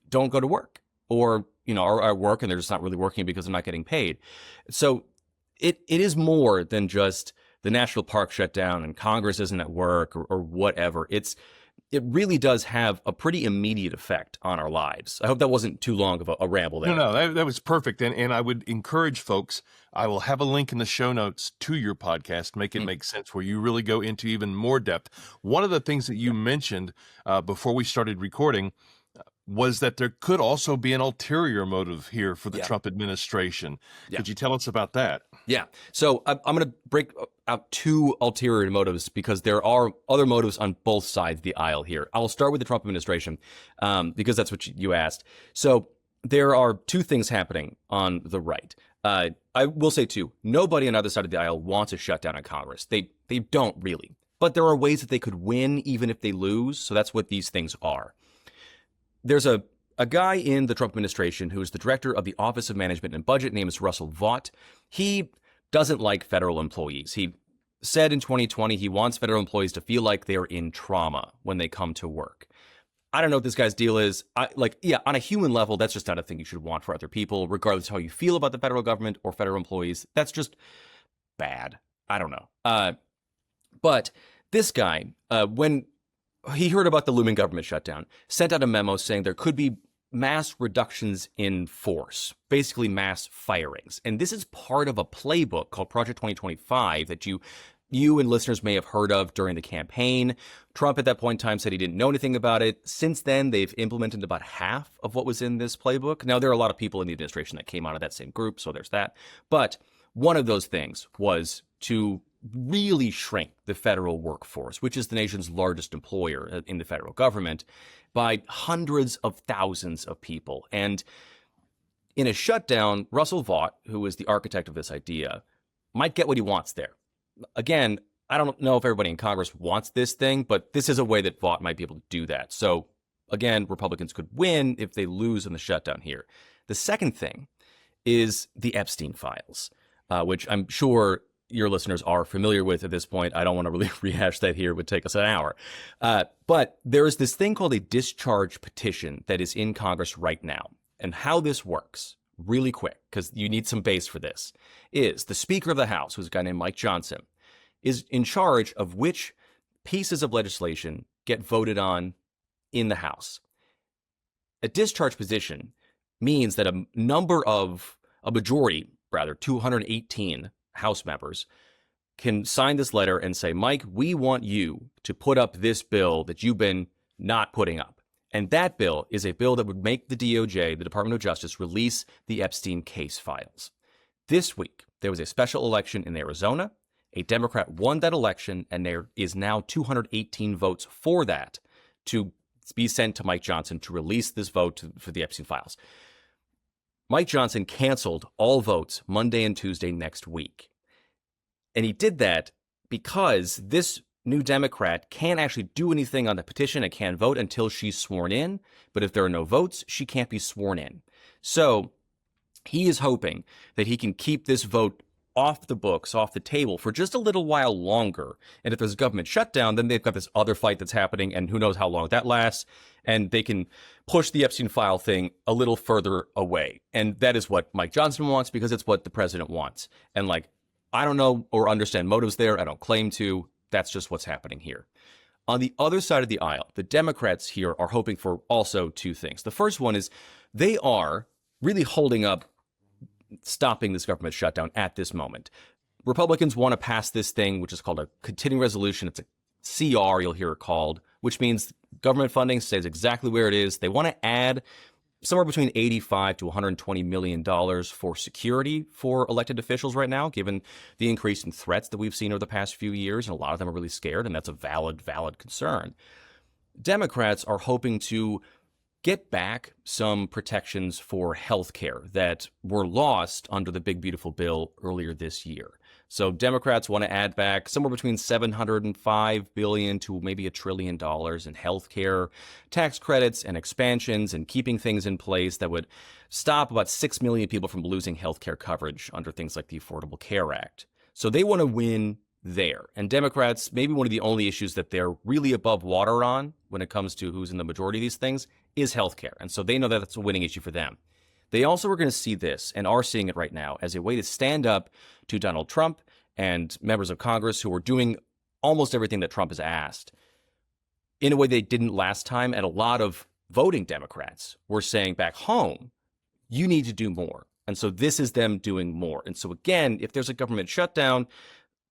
don't go to work, or are at work and they're just not really working because they're not getting paid. So it is more than just the national park shut down and Congress isn't at work or whatever. It really does have a pretty immediate effect on our lives. I hope that wasn't too long of a ramble there. No, that was perfect. And I would encourage folks, I will have a link in the show notes to your podcast, make it make sense, where you really go into even more depth. One of the things that you mentioned before we started recording was that there could also be an ulterior motive here for the Trump administration. Could you tell us about that? Yeah. So I'm going to break out two ulterior motives because there are other motives on both sides of the aisle here. I'll start with the Trump administration because that's what you asked. So there are two things happening on the right. I will say, too, nobody on either side of the aisle wants a shutdown on Congress. They don't really. But there are ways that they could win even if they lose. So that's what these things are. There's a guy in the Trump administration who is the director of the Office of Management and Budget. Name is Russell Vought. He doesn't like federal employees. He said in 2020 he wants federal employees to feel like they're in trauma when they come to work. I don't know what this guy's deal is. On a human level, that's just not a thing you should want for other people, regardless of how you feel about the federal government or federal employees. That's just bad. I don't know. But this guy, when he heard about the looming government shutdown, sent out a memo saying there could be mass reductions in force, basically mass firings. And this is part of a playbook called Project 2025 that you and listeners may have heard of during the campaign. Trump at that point in time said he didn't know anything about it. Since then, they've implemented about half of what was in this playbook. Now, there are a lot of people in the administration that came out of that same group, so there's that. But one of those things was to really shrink the federal workforce, which is the nation's largest employer in the federal government, by hundreds of thousands of people. And in a shutdown, Russell Vought, who is the architect of this idea, might get what he wants there. Again, I don't know if everybody in Congress wants this thing, but this is a way that Vought might be able to do that. So again, Republicans could win if they lose in the shutdown here. The second thing is the Epstein files, which I'm sure your listeners are familiar with at this point. I don't want to really rehash that here. It would take us an hour. But there is this thing called a discharge petition that is in Congress right now. And how this works, really quick, because you need some base for this, is the Speaker of the House, who's a guy named Mike Johnson, is in charge of which pieces of legislation get voted on in the House. A discharge petition means that a majority, 218 House members can sign this letter and say, Mike, we want you to put up this bill that you've been not putting up. And that bill is a bill that would make the DOJ, the Department of Justice, release the Epstein case files. This week, there was a special election in Arizona. A Democrat won that election, and there is now 218 votes for that to be sent to Mike Johnson to release this vote for the Epstein files. Mike Johnson canceled all votes Monday and Tuesday next week. And he did that because this new Democrat can't actually do anything on the petition and can't vote until she's sworn in. But if there are no votes, she can't be sworn in. So he is hoping that he can keep this vote off the books, off the table for just a little while longer. And if there's a government shutdown, then they've got this other fight that's happening, and who knows how long that lasts. And they can push the Epstein file thing a little further away. And that is what Mike Johnson wants because it's what the president wants. And I don't know or understand motives there. I don't claim to. That's just what's happening here. On the other side of the aisle, the Democrats here are hoping for also two things. The first one is they are really holding up stopping this government shutdown at this moment. Republicans want to pass this thing, which is called a continuing resolution. It's a CR, you'll hear it called, which means government funding stays exactly where it is. They want to add somewhere between $85 to $120 million for security for elected officials right now, given the increase in threats that we've seen over the past few years. And a lot of them are really scared, and that's a valid concern. Democrats are hoping to get back some protections for health care that were lost under the Big Beautiful Bill earlier this year. So Democrats want to add back somewhere between $705 billion to maybe $1 trillion in health care, tax credits and expansions, and keeping things in place that would stop about 6 million people from losing health care coverage under things like the Affordable Care Act. So they want to win there. And Democrats, maybe one of the only issues that they're really above water on when it comes to who's in the majority of these things is healthcare. And so they know that that's a winning issue for them. They also are going to see this, and are seeing it right now, as a way to stand up to Donald Trump and members of Congress who are doing almost everything that Trump has asked in a way they didn't last time. And a lot of voting Democrats were saying back home, you need to do more. And so this is them doing more. And so again, if there's a government shutdown,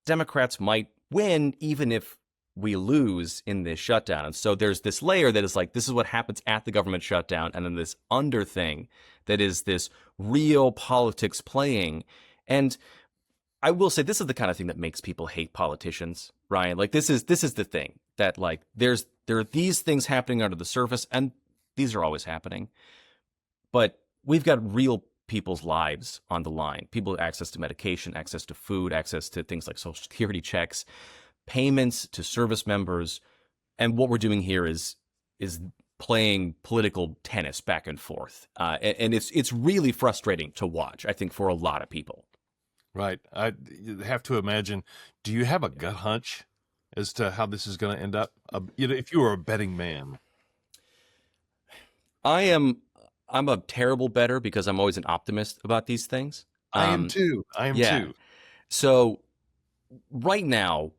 Democrats might win even if we lose in this shutdown. And so there's this layer that is like, this is what happens at the government shutdown. And then this under thing that is this real politics playing. And I will say, this is the kind of thing that makes people hate politicians, Ryan. Like, this is the thing that, like, there are these things happening under the surface, and these are always happening. But we've got real people's lives on the line. People with access to medication, access to food, access to things like Social Security checks, payments to service members. And what we're doing here is playing political tennis back and forth. And it's really frustrating to watch, I think, for a lot of people. Right. I have to imagine, do you have a gut hunch as to how this is going to end up? If you were a betting man. I'm a terrible bettor because I'm always an optimist about these things. I am too. So right now,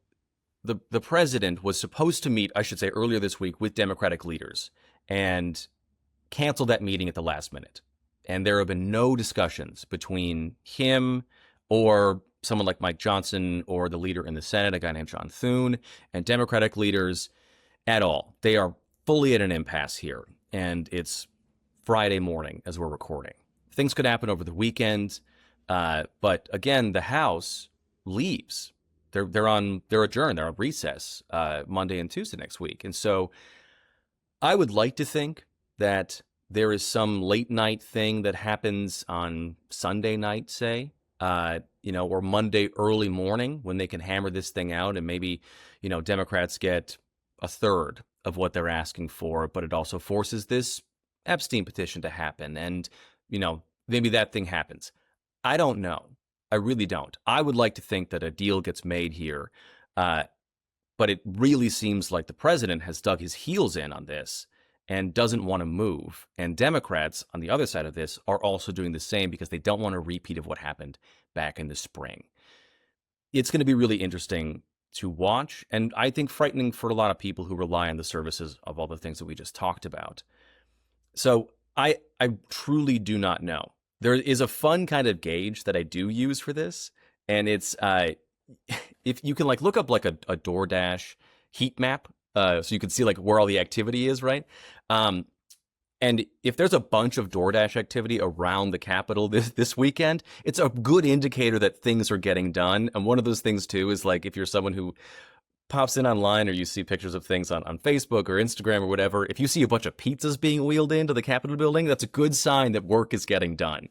the president was supposed to meet, I should say, earlier this week with Democratic leaders and canceled that meeting at the last minute. And there have been no discussions between him or someone like Mike Johnson or the leader in the Senate, a guy named John Thune, and Democratic leaders at all. They are fully at an impasse here. And it's Friday morning as we're recording. Things could happen over the weekend. But again, the House leaves. They're adjourned. They're on recess Monday and Tuesday next week. And so I would like to think that there is some late night thing that happens on Sunday night, say, or Monday early morning when they can hammer this thing out, and maybe, Democrats get a third of what they're asking for, but it also forces this Epstein petition to happen. And, maybe that thing happens. I don't know. I really don't. I would like to think that a deal gets made here. But it really seems like the president has dug his heels in on this and doesn't want to move. And Democrats on the other side of this are also doing the same because they don't want a repeat of what happened back in the spring. It's going to be really interesting to watch, and I think frightening for a lot of people who rely on the services of all the things that we just talked about. So I truly do not know. There is a fun kind of gauge that I do use for this, and it's if you can look up a DoorDash heat map, so you can see where all the activity is, right? And if there's a bunch of DoorDash activity around the Capitol this weekend, it's a good indicator that things are getting done. And one of those things too is if you're someone who pops in online or you see pictures of things on Facebook or Instagram or whatever, if you see a bunch of pizzas being wheeled into the Capitol building, that's a good sign that work is getting done.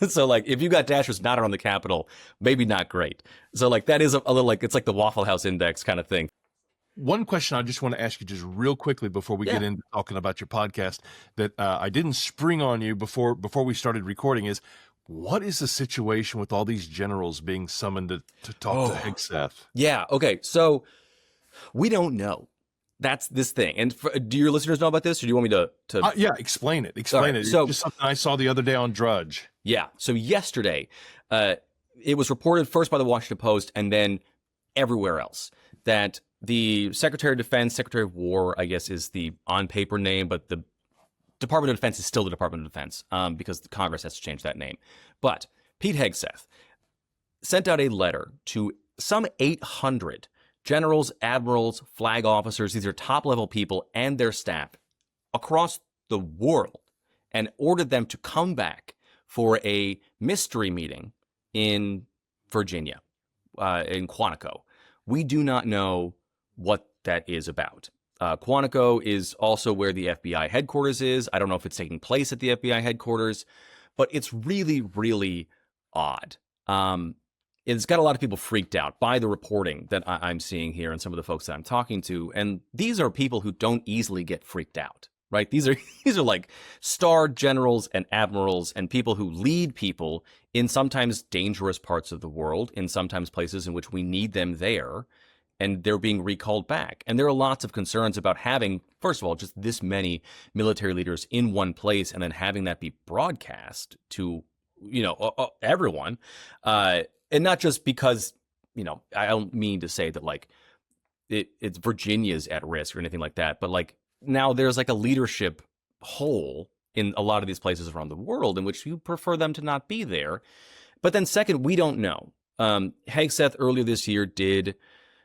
So if you got Dashers not around the Capitol, maybe not great. So that is a little it's like the Waffle House Index kind of thing. One question I just want to ask you just real quickly before we get into talking about your podcast that I didn't spring on you before we started recording is, what is the situation with all these generals being summoned to talk to Hegseth? Yeah. Okay. So we don't know. That's this thing. And do your listeners know about this, or do you want me to? Yeah, explain it. Explain it. So, just something I saw the other day on Drudge. Yeah. So yesterday, it was reported first by the Washington Post and then everywhere else that the Secretary of Defense, Secretary of War, I guess, is the on paper name, but the Department of Defense is still the Department of Defense because the Congress has to change that name. But Pete Hegseth sent out a letter to some 800 generals, admirals, flag officers, these are top-level people, and their staff across the world, and ordered them to come back for a mystery meeting in Virginia, in Quantico. We do not know what that is about. Quantico is also where the FBI headquarters is. I don't know if it's taking place at the FBI headquarters, but it's really, really odd. It's got a lot of people freaked out by the reporting that I'm seeing here and some of the folks that I'm talking to. And these are people who don't easily get freaked out, right? These are like star generals and admirals and people who lead people in sometimes dangerous parts of the world, in sometimes places in which we need them there, and they're being recalled back. And there are lots of concerns about having, first of all, just this many military leaders in one place and then having that be broadcast to, everyone. And not just because, I don't mean to say that like it's Virginia's at risk or anything like that, but like now there's like a leadership hole in a lot of these places around the world in which you prefer them to not be there. But then second, we don't know. Hegseth earlier this year did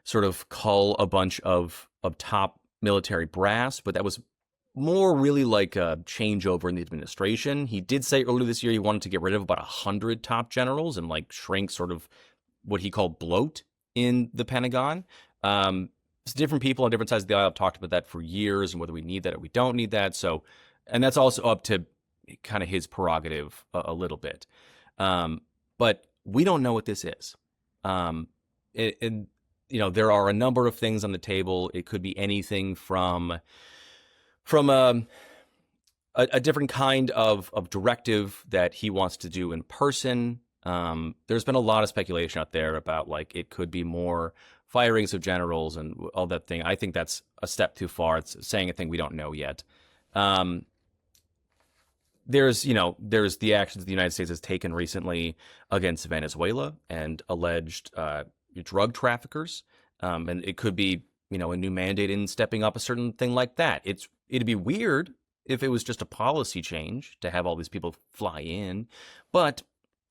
sort of cull a bunch of top military brass, but that was more really like a changeover in the administration. He did say earlier this year he wanted to get rid of about 100 top generals and like shrink sort of what he called bloat in the Pentagon. Different people on different sides of the aisle have talked about that for years and whether we need that or we don't need that. So, and that's also up to kind of his prerogative a little bit. But we don't know what this is. There are a number of things on the table. It could be anything from a different kind of directive that he wants to do in person. There's been a lot of speculation out there about like it could be more firings of generals and all that thing. I think that's a step too far. It's saying a thing we don't know yet. There's the actions the United States has taken recently against Venezuela and alleged drug traffickers. And it could be, a new mandate in stepping up a certain thing like that. It'd be weird if it was just a policy change to have all these people fly in, but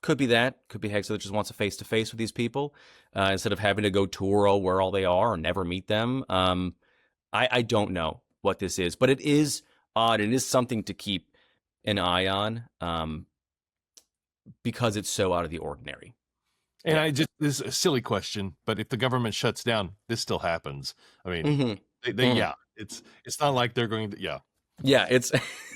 could be that. Could be Hegseth just wants a face-to-face with these people instead of having to go tour where all they are or never meet them. I don't know what this is, but it is odd. It is something to keep an eye on because it's so out of the ordinary. And this is a silly question, but if the government shuts down, this still happens. I mean, it's not like they're going to, Yeah, it's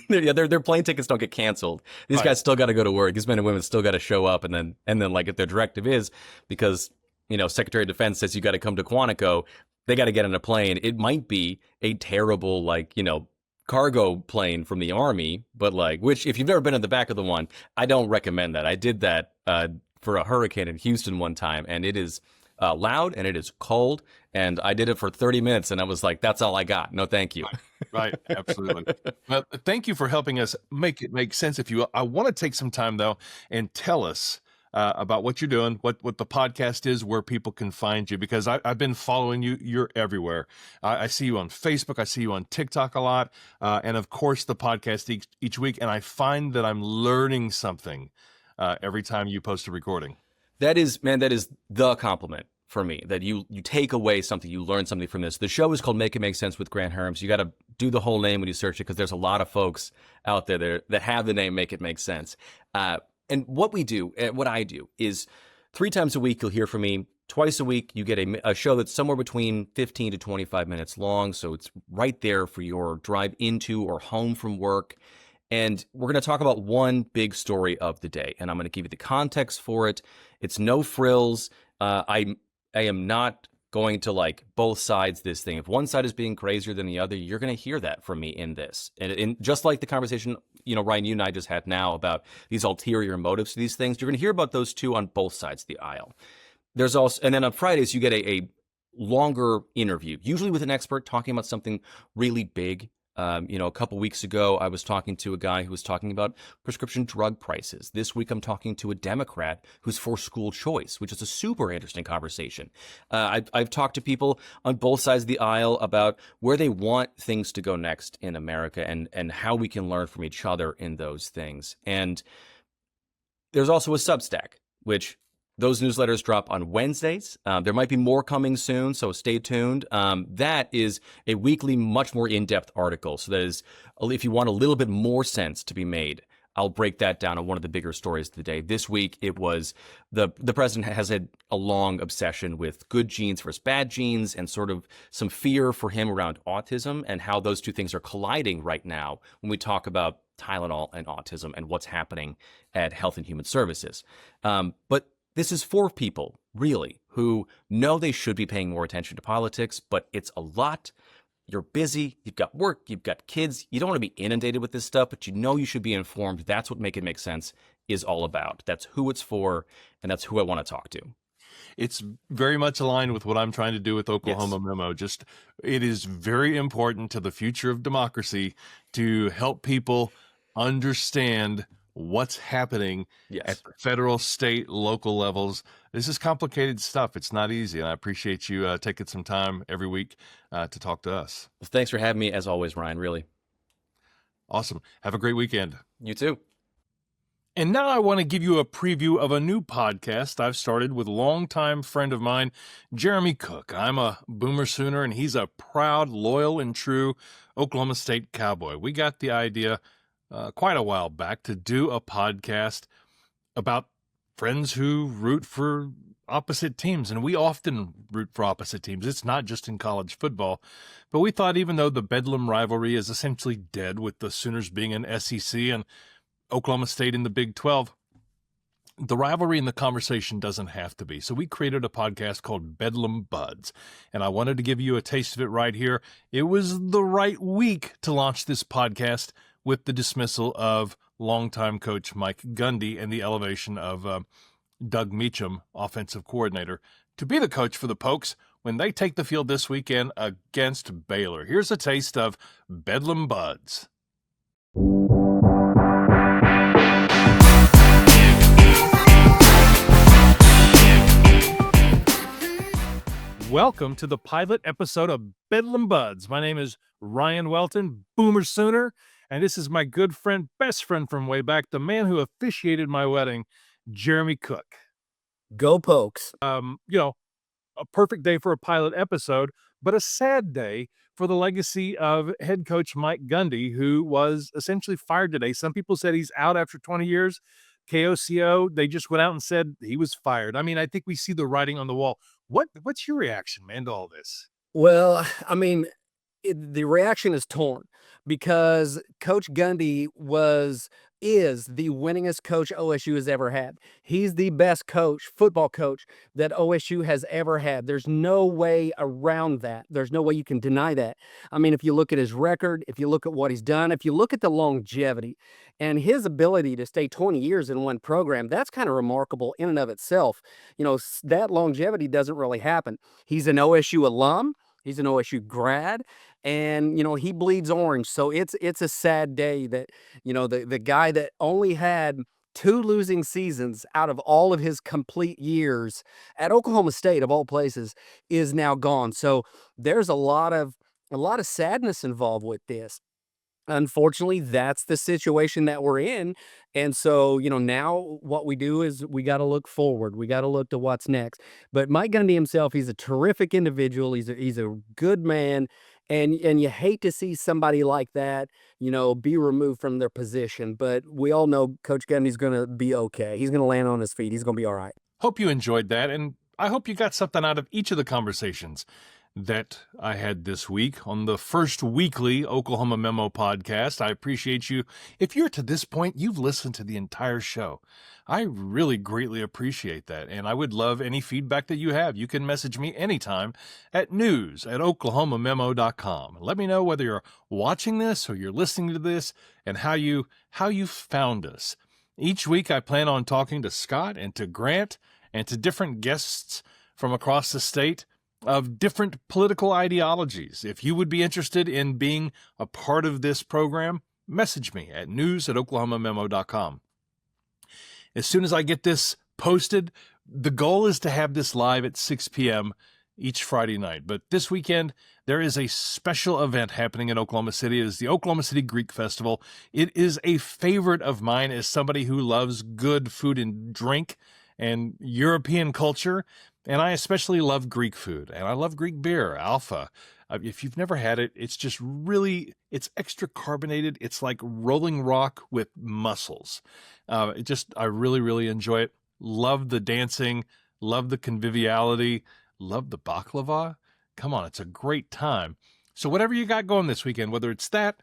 their plane tickets don't get canceled. These guys still got to go to work. These men and women still got to show up, and then like if their directive is because Secretary of Defense says you got to come to Quantico, they got to get on a plane. It might be a terrible cargo plane from the Army, but which if you've never been in the back of the one, I don't recommend that. I did that for a hurricane in Houston one time, and it is loud and it is cold, and I did it for 30 minutes, and I was like, that's all I got. No, thank you. Right, absolutely. But thank you for helping us make it make sense, if you will. I want to take some time, though, and tell us about what you're doing, what the podcast is, where people can find you, because I've been following you. You're everywhere. I see you on Facebook. I see you on TikTok a lot. And, of course, the podcast each week, and I find that I'm learning something every time you post a recording. That is the compliment for me, that you take away something, you learn something from this. The show is called Make It Make Sense with Grant Herms. You got to do the whole name when you search it because there's a lot of folks out there that have the name Make It Make Sense. And what we do, what I do, is 3 times a week you'll hear from me. Twice a week you get a show that's somewhere between 15 to 25 minutes long, so it's right there for your drive into or home from work. And we're going to talk about one big story of the day, and I'm going to give you the context for it. It's no frills. I am not going to both sides this thing. If one side is being crazier than the other, you're going to hear that from me in this. And just like the conversation, Ryan, you and I just had now about these ulterior motives to these things, you're going to hear about those too on both sides of the aisle. There's also, and then on Fridays, you get a longer interview, usually with an expert talking about something really big. A couple weeks ago, I was talking to a guy who was talking about prescription drug prices. This week, I'm talking to a Democrat who's for school choice, which is a super interesting conversation. I've talked to people on both sides of the aisle about where they want things to go next in America and how we can learn from each other in those things. And there's also a Substack, which those newsletters drop on Wednesdays. There might be more coming soon, so stay tuned. That is a weekly, much more in-depth article. So that is, if you want a little bit more sense to be made I'll break that down on one of the bigger stories of the day. This week, it was the president has had a long obsession with good genes versus bad genes and sort of some fear for him around autism and how those two things are colliding right now when we talk about Tylenol and autism and what's happening at Health and Human Services. But this is for people, really, who know they should be paying more attention to politics, but it's a lot. You're busy, you've got work, you've got kids, you don't want to be inundated with this stuff, but you know you should be informed. That's what Make It Make Sense is all about. That's who it's for, and that's who I want to talk to. It's very much aligned with what I'm trying to do with Oklahoma Memo. Just, it is very important to the future of democracy to help people understand what's happening at the federal, state, local levels. This is complicated stuff. It's not easy. And I appreciate you taking some time every week to talk to us. Well, thanks for having me, as always, Ryan, really. Awesome. Have a great weekend. You too. And now I want to give you a preview of a new podcast I've started with a longtime friend of mine, Jeremy Cook. I'm a Boomer Sooner, and he's a proud, loyal, and true Oklahoma State Cowboy. We got the idea quite a while back to do a podcast about friends who root for opposite teams, and we often root for opposite teams. It's not just in college football, but we thought even though the Bedlam rivalry is essentially dead with the Sooners being an SEC and Oklahoma State in the Big 12, the rivalry and the conversation doesn't have to be. So we created a podcast called Bedlam Buds, and I wanted to give you a taste of it right here. It was the right week to launch this podcast with the dismissal of longtime coach Mike Gundy and the elevation of Doug Meacham, offensive coordinator, to be the coach for the Pokes when they take the field this weekend against Baylor. Here's a taste of Bedlam Buds. Welcome to the pilot episode of Bedlam Buds. My name is Ryan Welton, Boomer Sooner, and this is my good friend, best friend from way back, the man who officiated my wedding, Jeremy Cook. Go Pokes. A perfect day for a pilot episode, but a sad day for the legacy of head coach Mike Gundy, who was essentially fired today. Some people said he's out after 20 years. KOCO, they just went out and said he was fired. I mean, I think we see the writing on the wall. What's your reaction, man, to all this? Well, I mean, the reaction is torn because Coach Gundy is the winningest coach OSU has ever had. He's the best football coach that OSU has ever had. There's no way around that. There's no way you can deny that. I mean, if you look at his record, if you look at what he's done, if you look at the longevity and his ability to stay 20 years in one program, that's kind of remarkable in and of itself. That longevity doesn't really happen. He's an OSU alum. He's an OSU grad, and, he bleeds orange. So it's a sad day that, the guy that only had 2 losing seasons out of all of his complete years at Oklahoma State, of all places, is now gone. So there's a lot of sadness involved with this. Unfortunately, that's the situation that we're in. And so, now what we do is we got to look forward. We got to look to what's next. But Mike Gundy himself, he's a terrific individual. He's a good man. And you hate to see somebody like that, be removed from their position. But we all know Coach Gundy's going to be okay. He's going to land on his feet. He's going to be all right. Hope you enjoyed that. And I hope you got something out of each of the conversations that I had this week on the first weekly Oklahoma Memo podcast. I appreciate you. If you're to this point, you've listened to the entire show. I really greatly appreciate that, and I would love any feedback that you have. You can message me anytime at news@oklahomamemo.com. Let me know whether you're watching this or you're listening to this and how you found us. Each week I plan on talking to Scott and to Grant and to different guests from across the state of different political ideologies. If you would be interested in being a part of this program, message me at news@oklahomamemo.com. As soon as I get this posted, the goal is to have this live at 6 p.m. each Friday night. But this weekend, there is a special event happening in Oklahoma City. It is the Oklahoma City Greek Festival. It is a favorite of mine as somebody who loves good food and drink and European culture. And I especially love Greek food, and I love Greek beer, Alpha. If you've never had it, it's just really, it's extra carbonated. It's like Rolling Rock with mussels. I really, really enjoy it. Love the dancing, love the conviviality, love the baklava. Come on, it's a great time. So whatever you got going this weekend, whether it's that,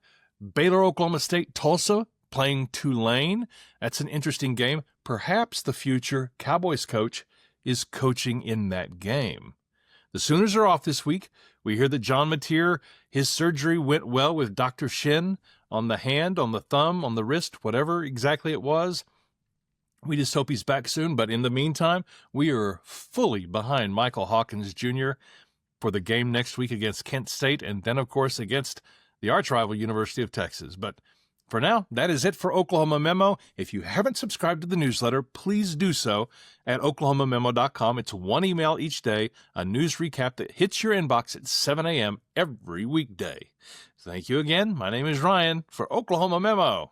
Baylor, Oklahoma State, Tulsa, playing Tulane, that's an interesting game. Perhaps the future Cowboys coach is coaching in that game. The Sooners are off this week. We hear that John Mateer, his surgery went well with Dr. Shin on the hand, on the thumb, on the wrist, whatever exactly it was. We just hope he's back soon. But in the meantime, we are fully behind Michael Hawkins Jr. for the game next week against Kent State, and then, of course, against the arch-rival University of Texas. But for now, that is it for Oklahoma Memo. If you haven't subscribed to the newsletter, please do so at oklahomamemo.com. It's one email each day, a news recap that hits your inbox at 7 a.m. every weekday. Thank you again. My name is Ryan for Oklahoma Memo.